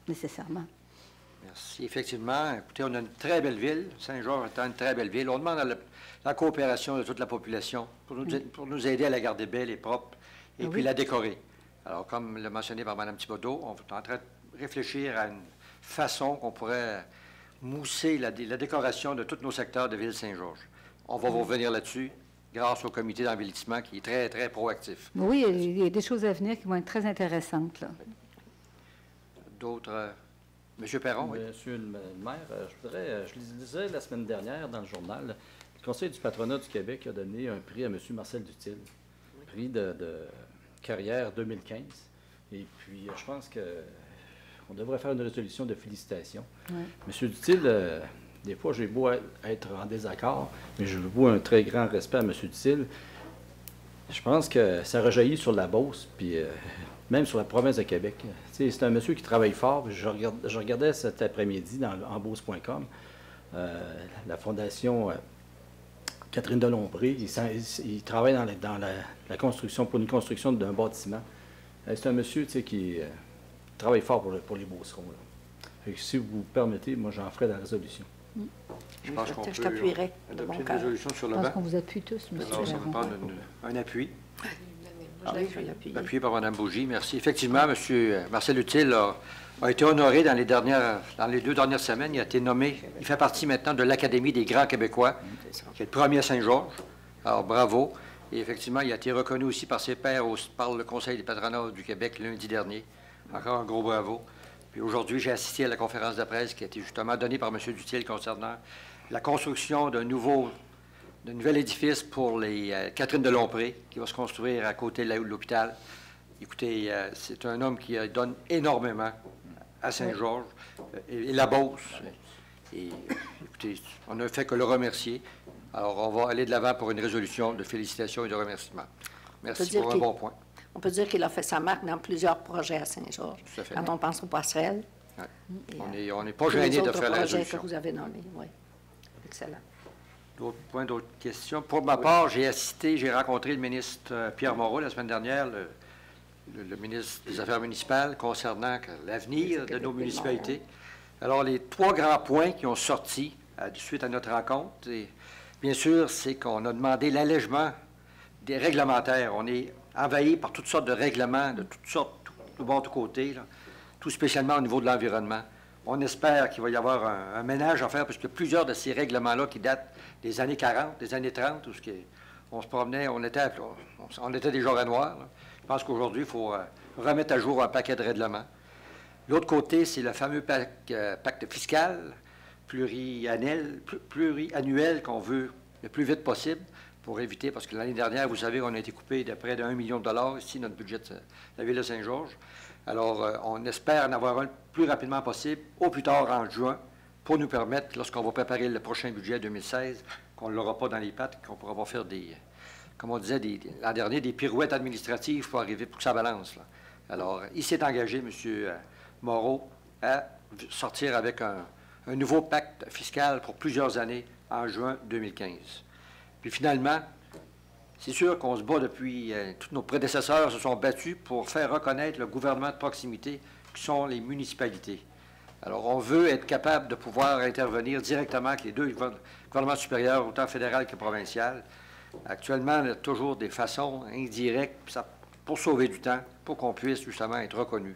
nécessairement.
Merci. Effectivement, écoutez, on a une très belle ville. Saint-Georges est une très belle ville. On demande la coopération de toute la population pour nous aider à la garder belle et propre et puis la décorer. Alors, comme l'a mentionné par Mme Thibodeau, on est en train de réfléchir à une façon qu'on pourrait mousser la décoration de tous nos secteurs de Ville-Saint-Georges. On va vous revenir là-dessus grâce au comité d'embellissement qui est très, très proactif.
Oui, il y a des choses à venir qui vont être très intéressantes, là.
D'autres... Monsieur Perron, oui.
Monsieur le maire, je lisais la semaine dernière dans le journal, le Conseil du patronat du Québec a donné un prix à M. Marcel Dutil, prix de carrière 2015. Et puis, je pense qu'on devrait faire une résolution de félicitations. Oui. M. Dutil, des fois, j'ai beau être en désaccord, mais je voue un très grand respect à M. Dutil. Je pense que ça rejaillit sur la Beauce, puis même sur la province de Québec. C'est un monsieur qui travaille fort. Je regardais cet après-midi en Beauce.com, la Fondation Catherine Delombré. Il travaille dans la construction, pour une construction d'un bâtiment. C'est un monsieur qui travaille fort pour les Beaucerons. Si vous permettez, moi, j'en ferai la résolution.
Je pense qu'on peut
t'appuierai
adopter une résolution sur le banc.
Je pense qu'on vous appuie tous, M.
Alors, ça va prendre un appui.
Oui, je vais l'appuyer.
Appuyé par Mme Bougie, merci. Effectivement, M. Marcel Dutil a été honoré dans les 2 dernières semaines. Il a été nommé, il fait partie maintenant de l'Académie des grands Québécois, qui est le premier à Saint-Georges. Alors, bravo. Et effectivement, il a été reconnu aussi par ses pairs, par le Conseil des patronats du Québec lundi dernier. Encore un gros bravo. Puis aujourd'hui, j'ai assisté à la conférence de presse qui a été justement donnée par M. Dutil concernant la construction d'un nouvel édifice pour les Catherine Delombré, qui va se construire à côté de l'hôpital. Écoutez, c'est un homme qui donne énormément à Saint-Georges et la Beauce. Et écoutez, on n'a fait que le remercier. Alors, on va aller de l'avant pour une résolution de félicitations et de remerciements. Merci pour un bon point.
On peut dire qu'il a fait sa marque dans plusieurs projets à Saint-Georges. Quand on pense aux passerelles, Et,
On n'est pas
tous les
gêné de
autres
faire la
projets
résolution.
que vous avez nommés, oui. Excellent.
D'autres points, d'autres questions? Pour ma part, j'ai rencontré le ministre Pierre Moreau la semaine dernière, le ministre des Affaires municipales, concernant l'avenir de nos municipalités. Alors, les 3 grands points qui ont sorti suite à notre rencontre, et, bien sûr, c'est qu'on a demandé l'allègement des réglementaires. On est envahi par toutes sortes de règlements, de toutes sortes, de bord de côté, là, tout spécialement au niveau de l'environnement. On espère qu'il va y avoir un ménage à faire, parce que plusieurs de ces règlements-là qui datent des années 40, des années 30, où on se promenait, on était des jours à noir. Là. Je pense qu'aujourd'hui, il faut remettre à jour un paquet de règlements. L'autre côté, c'est le fameux pacte fiscal pluriannuel qu'on veut le plus vite possible pour éviter, parce que l'année dernière, vous savez, on a été coupé de près d'1 million de dollars ici, notre budget de la Ville de Saint-Georges. Alors, on espère en avoir un le plus rapidement possible, au plus tard en juin, pour nous permettre, lorsqu'on va préparer le prochain budget 2016, qu'on ne l'aura pas dans les pattes, qu'on ne pourra pas faire comme on disait l'an dernier, des pirouettes administratives pour arriver, pour que ça balance. Là. Alors, il s'est engagé, M. Moreau, à sortir avec un nouveau pacte fiscal pour plusieurs années en juin 2015. Puis finalement, c'est sûr qu'on se bat depuis, tous nos prédécesseurs se sont battus pour faire reconnaître le gouvernement de proximité qui sont les municipalités. Alors, on veut être capable de pouvoir intervenir directement avec les 2 gouvernements supérieurs, autant fédéral que provincial. Actuellement, on a toujours des façons indirectes pour sauver du temps, pour qu'on puisse justement être reconnu.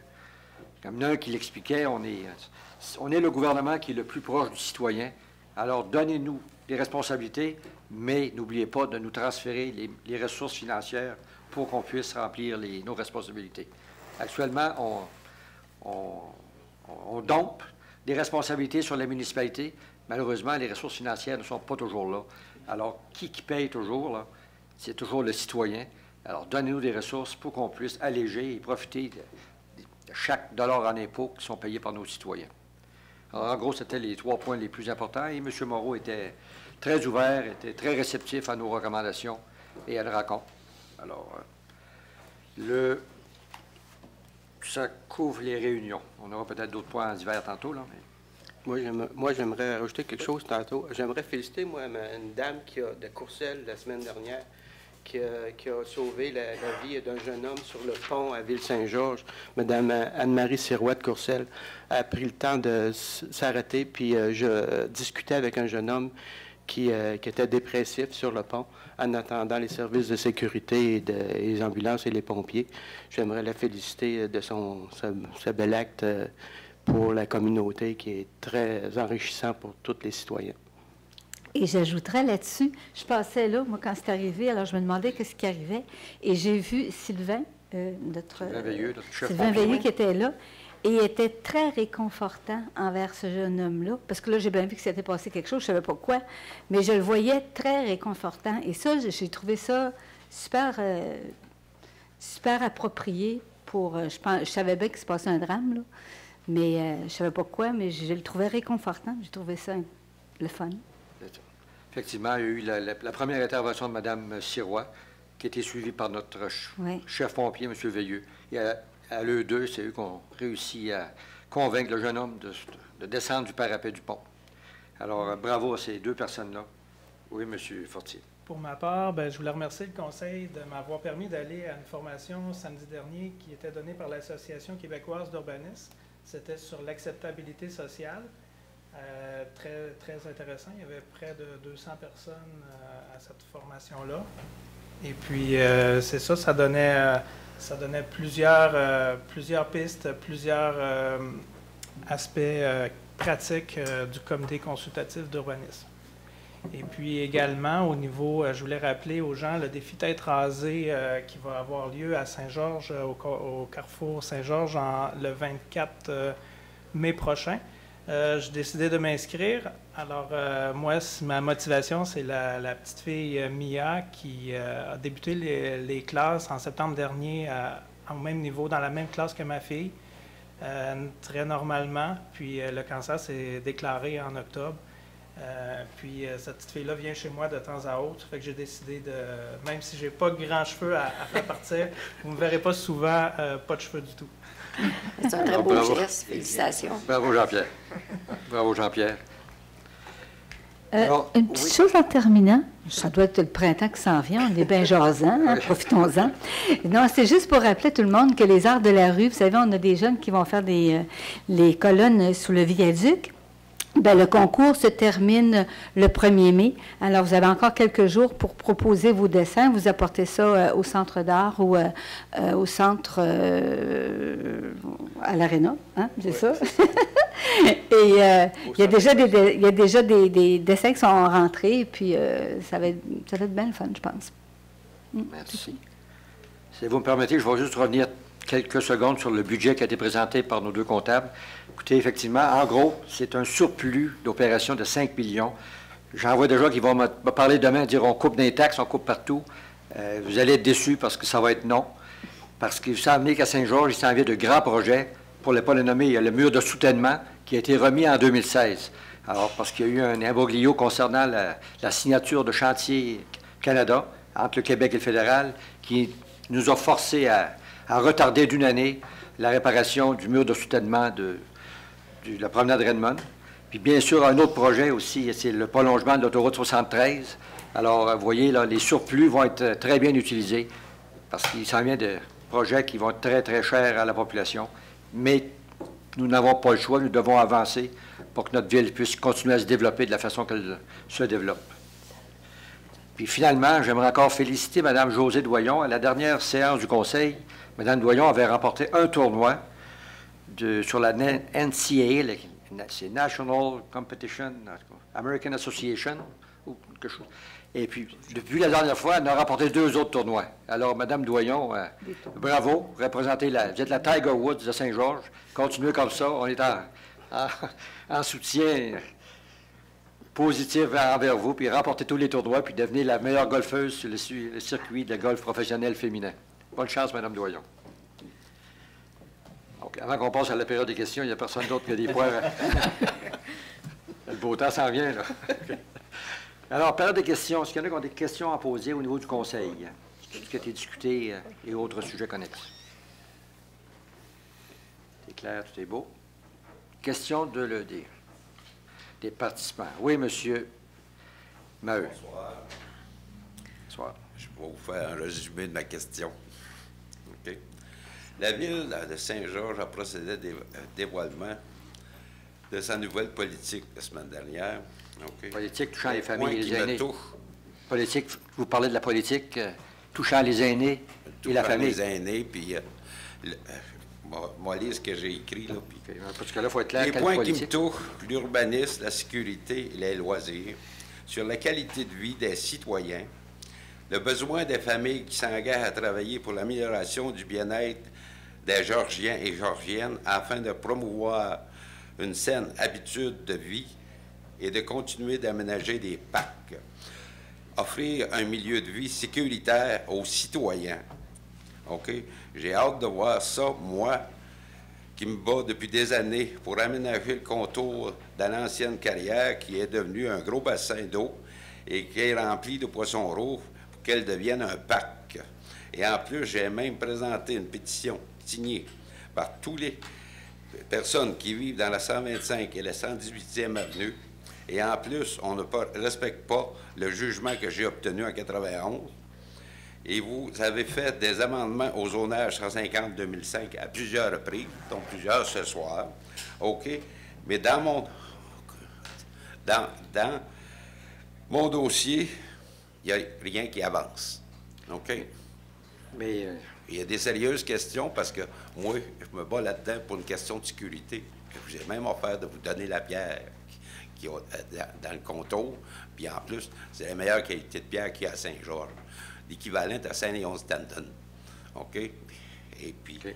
Comme l'un qui l'expliquait, on est le gouvernement qui est le plus proche du citoyen. Alors, donnez-nous des responsabilités, mais n'oubliez pas de nous transférer les ressources financières pour qu'on puisse remplir nos responsabilités. Actuellement, on dompe des responsabilités sur les municipalités. Malheureusement, les ressources financières ne sont pas toujours là. Alors, qui paye toujours, là? C'est toujours le citoyen. Alors, donnez-nous des ressources pour qu'on puisse alléger et profiter de chaque dollar en impôts qui sont payés par nos citoyens. Alors, en gros, c'était les 3 points les plus importants. Et M. Moreau était très ouvert, était très réceptif à nos recommandations et à la rencontre. Alors, ça couvre les réunions. On aura peut-être d'autres points en divers tantôt, là, mais...
Moi, j'aimerais rajouter quelque chose tantôt. J'aimerais féliciter, moi, une dame de Courcelles, la semaine dernière, qui a sauvé la vie d'un jeune homme sur le pont à Ville-Saint-Georges. Mme Anne-Marie Sirois de Courcelles a pris le temps de s'arrêter, puis je discutais avec un jeune homme qui était dépressif sur le pont en attendant les services de sécurité et les ambulances et les pompiers. J'aimerais la féliciter de ce bel acte pour la communauté qui est très enrichissant pour tous les citoyens.
Et j'ajouterais là-dessus, je passais là, moi, quand c'est arrivé, alors je me demandais qu'est-ce qui arrivait, et j'ai vu Sylvain,
Sylvain Veilleux, notre chef
Sylvain Veilleux qui était là, et il était très réconfortant envers ce jeune homme-là, parce que là, j'ai bien vu que s'était passé quelque chose, je ne savais pas quoi, mais je le voyais très réconfortant, et ça, j'ai trouvé ça super, super approprié pour, je savais bien qu'il se passait un drame, là, mais je ne savais pas quoi, mais je le trouvais réconfortant, j'ai trouvé ça le fun.
Effectivement, il y a eu la première intervention de Mme Sirois, qui a été suivie par notre chef pompier, M. Veilleux. Et à l'eux deux, c'est eux qui ont réussi à convaincre le jeune homme de descendre du parapet du pont. Alors, bravo à ces 2 personnes-là. Oui, M. Fortier.
Pour ma part, je voulais remercier le Conseil de m'avoir permis d'aller à une formation samedi dernier qui était donnée par l'Association québécoise d'urbanisme. C'était sur l'acceptabilité sociale. Très, très intéressant. Il y avait près de 200 personnes à cette formation-là. Et puis, c'est ça, ça donnait plusieurs pistes, plusieurs aspects pratiques du comité consultatif d'urbanisme. Et puis également, au niveau, je voulais rappeler aux gens le défi tête rasée qui va avoir lieu à Saint-Georges, au Carrefour Saint-Georges, le 24 mai prochain. J'ai décidé de m'inscrire. Alors, moi, ma motivation, c'est la petite fille Mia qui a débuté les classes en septembre dernier au même niveau, dans la même classe que ma fille, très normalement. Puis le cancer s'est déclaré en octobre. Puis cette petite fille-là vient chez moi de temps à autre. Fait que j'ai décidé même si j'ai pas grand cheveux à faire partir, vous me verrez pas souvent, pas de cheveux du tout.
C'est un très beau geste. Félicitations.
Bravo, Jean-Pierre. Bravo, Jean-Pierre.
Une petite chose en terminant, ça doit être le printemps qui s'en vient, on est bien jasant, hein, profitons-en. Non, c'est juste pour rappeler tout le monde que les arts de la rue, vous savez, on a des jeunes qui vont faire les colonnes sous le viaduc. Bien, le concours se termine le 1er mai. Alors, vous avez encore quelques jours pour proposer vos dessins. Vous apportez ça au centre d'art ou au centre à l'Arena, hein, c'est ça? Et il y a déjà des dessins qui sont rentrés, puis ça va être bien le fun, je pense.
Merci. Si vous me permettez, je vais juste revenir quelques secondes sur le budget qui a été présenté par nos deux comptables. Écoutez, effectivement, en gros, c'est un surplus d'opérations de 5 millions. J'en vois déjà qui vont me parler demain, dire on coupe des taxes, on coupe partout. Vous allez être déçus parce que ça va être non. Parce qu'il s'en vient qu'à Saint-Georges, il s'en vient de grands projets. Pour ne pas le nommer, il y a le mur de soutènement qui a été remis en 2016. Alors, parce qu'il y a eu un imbroglio concernant la signature de Chantier Canada entre le Québec et le fédéral qui nous a forcés à retarder d'une année la réparation du mur de soutènement de la promenade Redmond. Puis bien sûr, un autre projet aussi, c'est le prolongement de l'autoroute 73. Alors, vous voyez, là, les surplus vont être très bien utilisés parce qu'il s'en vient de projets qui vont être très, très chers à la population. Mais nous n'avons pas le choix, nous devons avancer pour que notre ville puisse continuer à se développer de la façon qu'elle se développe. Puis finalement, j'aimerais encore féliciter Mme Josée Doyon. À la dernière séance du Conseil, Mme Doyon avait remporté un tournoi sur la NCAA, c'est National Competition, American Association, ou quelque chose. Et puis, depuis la dernière fois, elle a remporté 2 autres tournois. Alors, Mme Doyon, bravo, vous êtes la Tiger Woods de Saint-Georges. Continuez comme ça, on est en soutien positif envers vous, puis remportez tous les tournois, puis devenez la meilleure golfeuse sur le circuit de golf professionnel féminin. Bonne chance, Mme Doyon. Donc, avant qu'on passe à la période des questions, il n'y a personne d'autre qui a des poires. Le beau temps s'en vient, là. Alors, période des questions. Est-ce qu'il y en a qui ont des questions à poser au niveau du Conseil? Tout ce qui a été discuté et autres sujets connexes. C'est clair, tout est beau. Question des participants. Oui, monsieur Maheu.
Bonsoir.
Bonsoir.
Je vais vous faire un résumé de ma question. OK. La ville de Saint-Georges a procédé au dévoilement de sa nouvelle politique la semaine dernière. Okay.
Politique touchant les familles et les aînés. Politique, vous parlez de la politique touchant les aînés et la famille.
Les aînés, puis moi, lire ce que j'ai écrit. Là, puis,
parce que là, il faut être clair.
Les points qui me touchent, l'urbanisme, la sécurité et les loisirs, sur la qualité de vie des citoyens, le besoin des familles qui s'engagent à travailler pour l'amélioration du bien-être des Georgiens et Georgiennes afin de promouvoir une saine habitude de vie et de continuer d'aménager des parcs. Offrir un milieu de vie sécuritaire aux citoyens. OK? J'ai hâte de voir ça, moi, qui me bats depuis des années pour aménager le contour de l'ancienne carrière qui est devenue un gros bassin d'eau et qui est rempli de poissons rouges pour qu'elle devienne un parc. Et en plus, j'ai même présenté une pétition signée par toutes les personnes qui vivent dans la 125 et la 118e avenue. Et en plus, on ne respecte pas le jugement que j'ai obtenu en 91. Et vous avez fait des amendements au zonage 150-2005 à plusieurs reprises, dont plusieurs ce soir. OK? Mais dans mon dossier, il n'y a rien qui avance. OK?
Mais
il y a des sérieuses questions parce que moi, je me bats là-dedans pour une question de sécurité. J'ai même offert de vous donner la pierre qui est dans le contour. Puis en plus, c'est la meilleure qualité de pierre qu'il y a à Saint-Georges. L'équivalent à Saint-Léon-Stanton. OK? Et puis... Okay.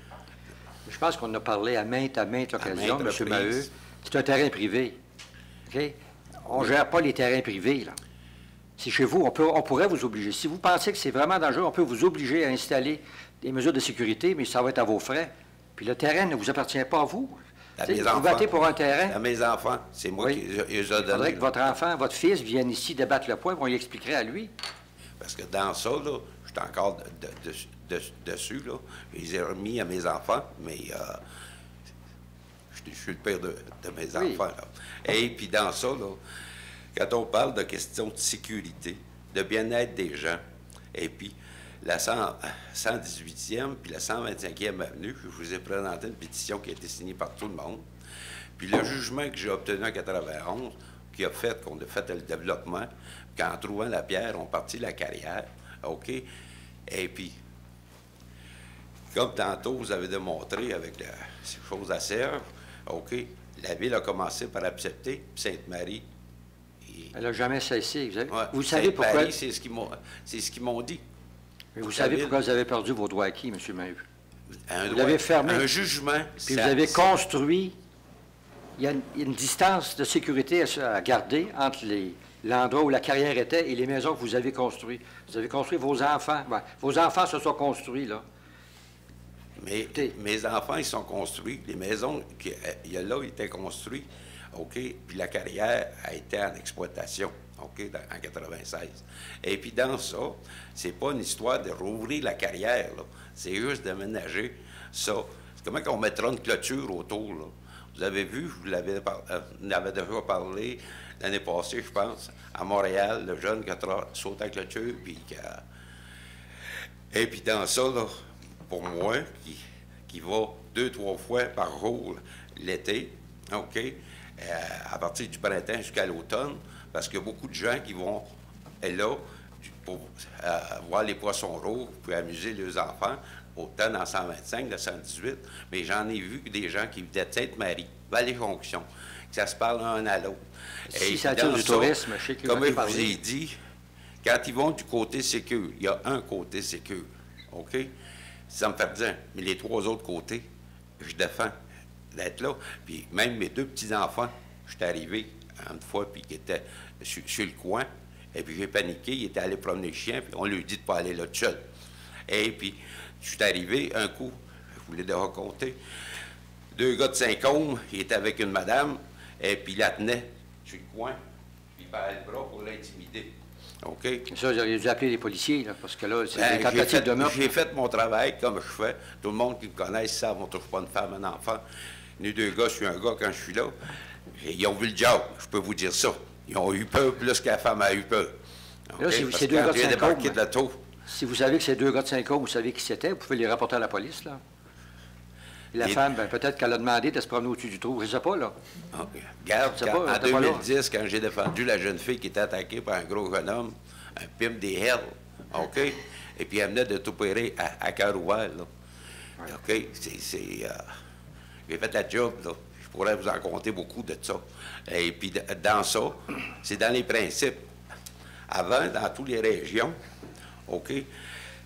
Je pense qu'on a parlé à maintes occasions, M. Maheu. C'est un terrain privé. OK? On ne gère pas les terrains privés, là. Si chez vous, on pourrait vous obliger. Si vous pensez que c'est vraiment dangereux, on peut vous obliger à installer des mesures de sécurité, mais ça va être à vos frais. Puis le terrain ne vous appartient pas à vous. Vous battez pour un terrain.
À mes enfants. C'est moi qui les ai donnés.
Il faudrait que votre enfant, votre fils vienne ici débattre le point, on lui expliquerait à lui.
Parce que dans ça, là, je suis encore dessus, là. Je les ai remis à mes enfants, mais je suis le père de mes enfants, là. Et puis dans ça, là, quand on parle de questions de sécurité, de bien-être des gens, et puis la 118e puis la 125e avenue, je vous ai présenté une pétition qui a été signée par tout le monde. Puis le jugement que j'ai obtenu en 91, qui a fait qu'on a fait le développement, qu'en trouvant la pierre, on partit la carrière, OK? Et puis, comme tantôt, vous avez démontré avec ces choses à Serge, OK? La Ville a commencé par accepter, puis Sainte-Marie...
Elle n'a jamais cessé. Vous
ouais,
savez pourquoi...
c'est ce qu'ils m'ont dit.
Mais vous savez pourquoi vous avez perdu vos droits acquis, M. Maheu? Vous
droit,
l'avez fermé.
Un jugement.
Puis vous avez construit... Il y a une distance de sécurité à garder entre l'endroit où la carrière était et les maisons que vous avez construites. Vous avez construit vos enfants. Ben, vos enfants se sont construits, là.
Mais mes enfants, ils sont construits. Les maisons qu'il y a là étaient construites, OK? Puis la carrière a été en exploitation, OK? En 96. Et puis dans ça, c'est pas une histoire de rouvrir la carrière, là. C'est juste d'aménager ça. C'est comment qu'on mettra une clôture autour, là. Vous avez vu, vous l'avez déjà parlé l'année passée, je pense, à Montréal, le jeune qui a sauté avec la clôture, puis et puis dans ça, là, pour moi, qui va 2-3 fois par jour l'été, OK, à partir du printemps jusqu'à l'automne, parce qu'il y a beaucoup de gens qui vont là pour voir les poissons rouges, pour amuser leurs enfants, autant dans 125, dans 118, mais j'en ai vu des gens qui venaient de Sainte-Marie, Vallée-Jonction, que ça se parle un à l'autre.
Si ça attire du tourisme, je sais que
comme je vous ai dit, quand ils vont du côté sécure, il y a un côté sécure, OK? Ça me fait dire, mais les 3 autres côtés, je défends d'être là. Puis même mes 2 petits-enfants, je suis arrivé une fois, puis qui étaient sur le coin, et puis j'ai paniqué, ils étaient allés promener le chien, puis on lui dit de ne pas aller là tout seul. Et puis, je suis arrivé, un coup, je voulais déjà raconter, 2 gars de Saint-Côme, ils étaient avec une madame, et puis ils la tenaient sur le coin, puis ils parlaient le bras pour l'intimider. OK?
Ça, j'aurais dû appeler les policiers, là, parce que là, c'est des tentatives de meurtre.
J'ai fait mon travail comme je fais. Tout le monde qui me connaît savent qu'on ne trouve pas une femme, un enfant. Nous 2 gars, je suis un gars quand je suis là. Ils ont vu le job, je peux vous dire ça. Ils ont eu peur plus que la femme a eu peur.
Okay? Là, si c'est 2 gars de Saint-Côme, si vous savez que c'est 2 gars de Saint-Côme, vous savez qui c'était, vous pouvez les rapporter à la police, là. Et la femme, ben, peut-être qu'elle a demandé de se promener au-dessus du trou, je ne sais pas, là.
Okay. Regarde, en 2010, quand j'ai défendu la jeune fille qui était attaquée par un gros jeune homme, un pime des Hells, OK? Et puis elle venait de t'opérer à cœur ouvert, là. OK? J'ai fait la job, là. Je pourrais vous en compter beaucoup de ça. Et puis dans ça, c'est dans les principes. Avant, dans toutes les régions, OK?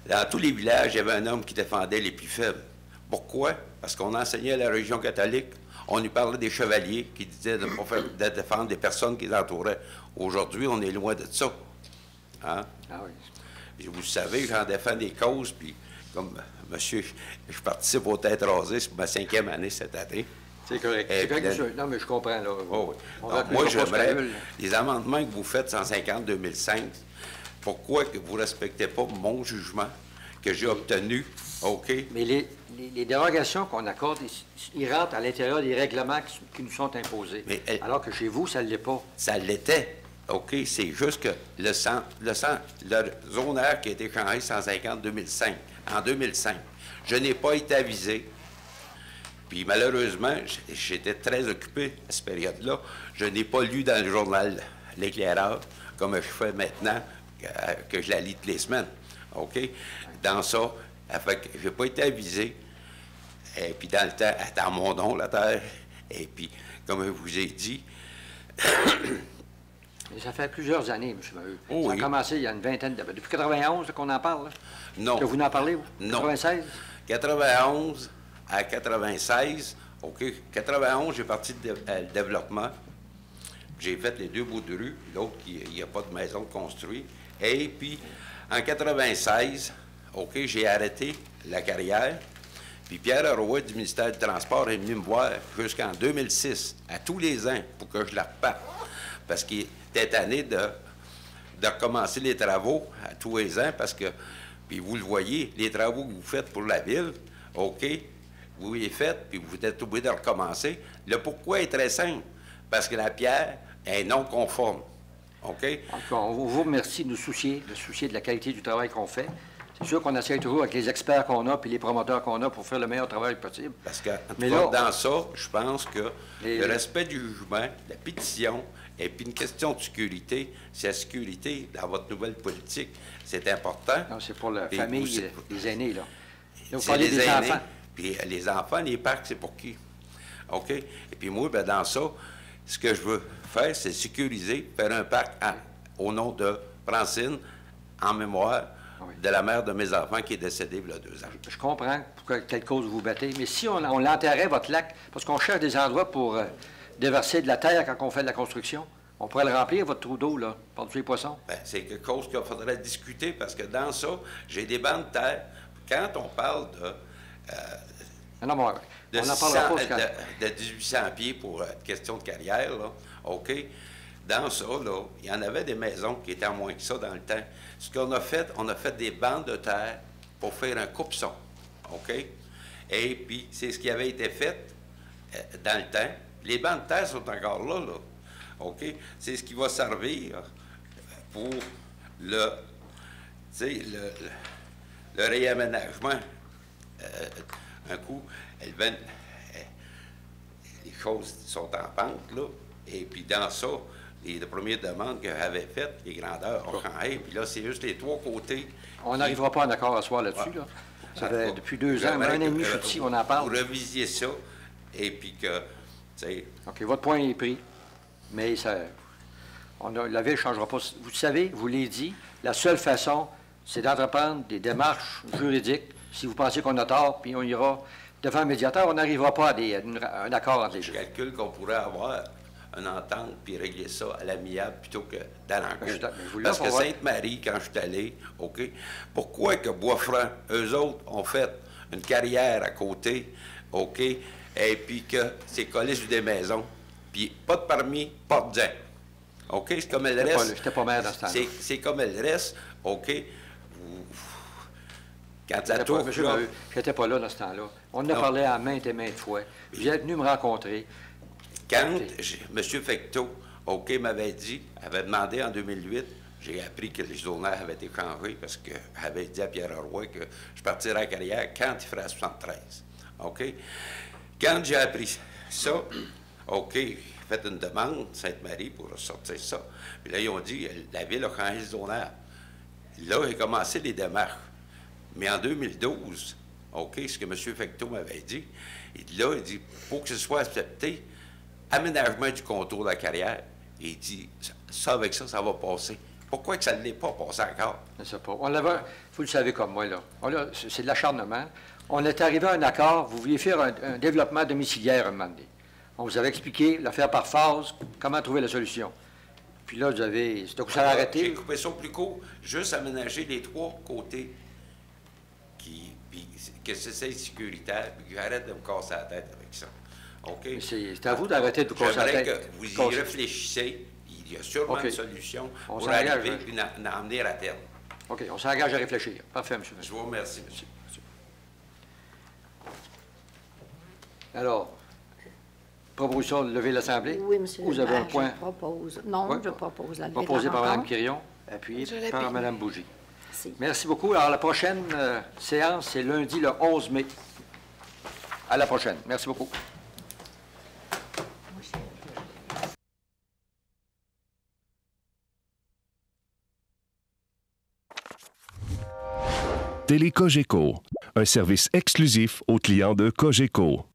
Dans tous les villages, il y avait un homme qui défendait les plus faibles. Pourquoi? Parce qu'on enseignait à la religion catholique, on lui parlait des chevaliers qui disaient de défendre des personnes qui les entouraient. Aujourd'hui, on est loin de ça. Hein? Ah oui. Et vous savez, j'en défends des causes, puis comme monsieur, je participe aux Têtes rasées, c'est ma 5e année cette année.
C'est correct. C'est correct, non, mais je comprends, là.
Oh, oui. Donc, moi, j'aimerais, les amendements que vous faites, 150-2005, pourquoi que vous ne respectez pas mon jugement que j'ai obtenu, OK?
Mais les dérogations qu'on accorde, ils rentrent à l'intérieur des règlements qui nous sont imposés. Mais alors que chez vous, ça ne l'est pas.
Ça l'était. OK, c'est juste que le zonage qui a été changé 150-2005, en 2005, je n'ai pas été avisé. Puis malheureusement, j'étais très occupé à cette période-là. Je n'ai pas lu dans le journal L'Éclaireur, comme je fais maintenant, que je la lis toutes les semaines. OK? Dans ça, je n'ai pas été avisé. Et puis dans le temps, dans mon nom, la terre. Et puis, comme je vous ai dit...
Mais ça fait plusieurs années, M. Maheu.
Oh,
ça a
oui.
commencé il y a une vingtaine d'années. Depuis 91 qu'on en parle, là?
Non.
Que vous n'en parlez, vous?
Non.
96?
91 à 96, OK. 91, j'ai parti le développement. J'ai fait les 2 bouts de rue, l'autre, il n'y a pas de maison construite. Et puis, en 96, OK, j'ai arrêté la carrière. Puis Pierre Roy du ministère du Transport est venu me voir jusqu'en 2006, à tous les ans, pour que je la reparte. Parce qu'il était tanné de recommencer les travaux à tous les ans, parce que puis vous le voyez, les travaux que vous faites pour la ville, OK, vous les faites, puis vous êtes obligé de recommencer. Le pourquoi est très simple, parce que la pierre est non conforme. OK?
En tout cas, on vous remercie de nous soucier de la qualité du travail qu'on fait. C'est sûr qu'on essaie toujours avec les experts qu'on a puis les promoteurs qu'on a pour faire le meilleur travail possible.
Parce que,
Mais là,
dans ça, je pense que le respect du jugement, la pétition, et puis une question de sécurité, c'est la sécurité dans votre nouvelle politique. C'est important.
Non, c'est pour la famille, les aînés, là. Là, vous
C'est
parlez
les
des
aînés,
enfants.
puis les enfants, les parcs, c'est pour qui? OK? Et puis moi, ben, dans ça, ce que je veux faire, c'est sécuriser, faire un parc au nom de Francine, en mémoire de la mère de mes enfants qui est décédée il y a 2 ans.
Je comprends pour quelle cause vous vous battez, mais si on l'enterrait, votre lac, parce qu'on cherche des endroits pour déverser de la terre quand on fait de la construction, on pourrait le remplir, votre trou d'eau, là, par-dessus les poissons?
Bien, c'est quelque chose qu'il faudrait discuter, parce que dans ça, j'ai des bancs de terre. Quand on parle de...
non, bon,
de,
on en parlera pas,
de 1800 pieds pour question de carrière, là, OK? Dans ça, là, il y en avait des maisons qui étaient en moins que ça dans le temps. Ce qu'on a fait, on a fait des bancs de terre pour faire un coupe-son, OK? Et puis, c'est ce qui avait été fait dans le temps. Les bancs de terre sont encore là, OK? C'est ce qui va servir pour le réaménagement. Un coup, les choses sont en pente, là, et puis dans ça, les premières demandes que j'avais faites, les grandeurs ont changé, puis là, c'est juste les 3 côtés.
On n'arrivera pas en accord à soir là-dessus, là. Ça fait depuis 2 ans, 1 an et demi, je suis ici, on en parle.
Vous revisiez ça, et puis que, tu sais...
OK, votre point est pris, mais la Ville ne changera pas. Vous savez, je vous l'ai dit, la seule façon, c'est d'entreprendre des démarches juridiques. Si vous pensez qu'on a tort, puis on ira devant un médiateur, on n'arrivera pas à un accord entre les deux.
Je calcule qu'on pourrait avoir une entente puis régler ça à l'amiable plutôt que dans l'encours. Parce que Sainte-Marie, quand je suis allé, OK, pourquoi que Boisfranc, eux autres, ont fait une carrière à côté, OK, et puis que c'est collé sur des maisons, puis pas de permis, pas de dents. OK, c'est comme elle reste.
J'étais pas maire dans ce temps-là.
C'est comme elle reste, OK. Quand la tour...
J'étais pas là dans ce temps-là. On en a parlé à maintes et maintes fois. Vous êtes venu me rencontrer.
Quand M. Fecteau, OK, m'avait dit, avait demandé en 2008, j'ai appris que les journaux avaient été changés parce que j'avais dit à Pierre Roy que je partirais à carrière quand il ferait 73. OK? Quand j'ai appris ça, OK, j'ai fait une demande, Sainte-Marie, pour sortir ça. Puis là, ils ont dit, la Ville a changé le journal. Là, j'ai commencé les démarches. Mais en 2012, OK, ce que M. Fecteau m'avait dit, il dit, pour que ce soit accepté, aménagement du contour de la carrière, il dit, ça, avec ça, ça va passer. Pourquoi que ça ne l'est pas passé encore?
Je ne sais pas. Vous le savez comme moi, là. C'est de l'acharnement. On est arrivé à un accord. Vous vouliez faire un développement domiciliaire à un moment donné. On vous avait expliqué, le faire par phase, comment trouver la solution. Puis là, vous avez... C'est que ça a arrêté.
J'ai coupé ça plus court, juste aménager les 3 côtés que c'est sécuritaire, puis que j'arrête de me casser la tête avec ça. OK?
C'est à vous d'arrêter de vous casser la tête.
J'aimerais que vous y réfléchissez. Il y a sûrement une solution pour arriver et en emmener à terme.
OK, on s'engage à réfléchir. Parfait, M.
Je vous remercie, monsieur.
Alors, proposition de lever l'Assemblée?
Oui, monsieur.
Vous avez un point?
Je propose. Non, je propose la levée
proposé
de la
par Mme
rencontre.
Quirion, appuyé par Mme Bougie.
Merci.
Merci beaucoup. Alors, la prochaine séance, c'est lundi, le 11 mai. À la prochaine. Merci beaucoup.
Télé Cogeco, un service exclusif aux clients de Cogeco.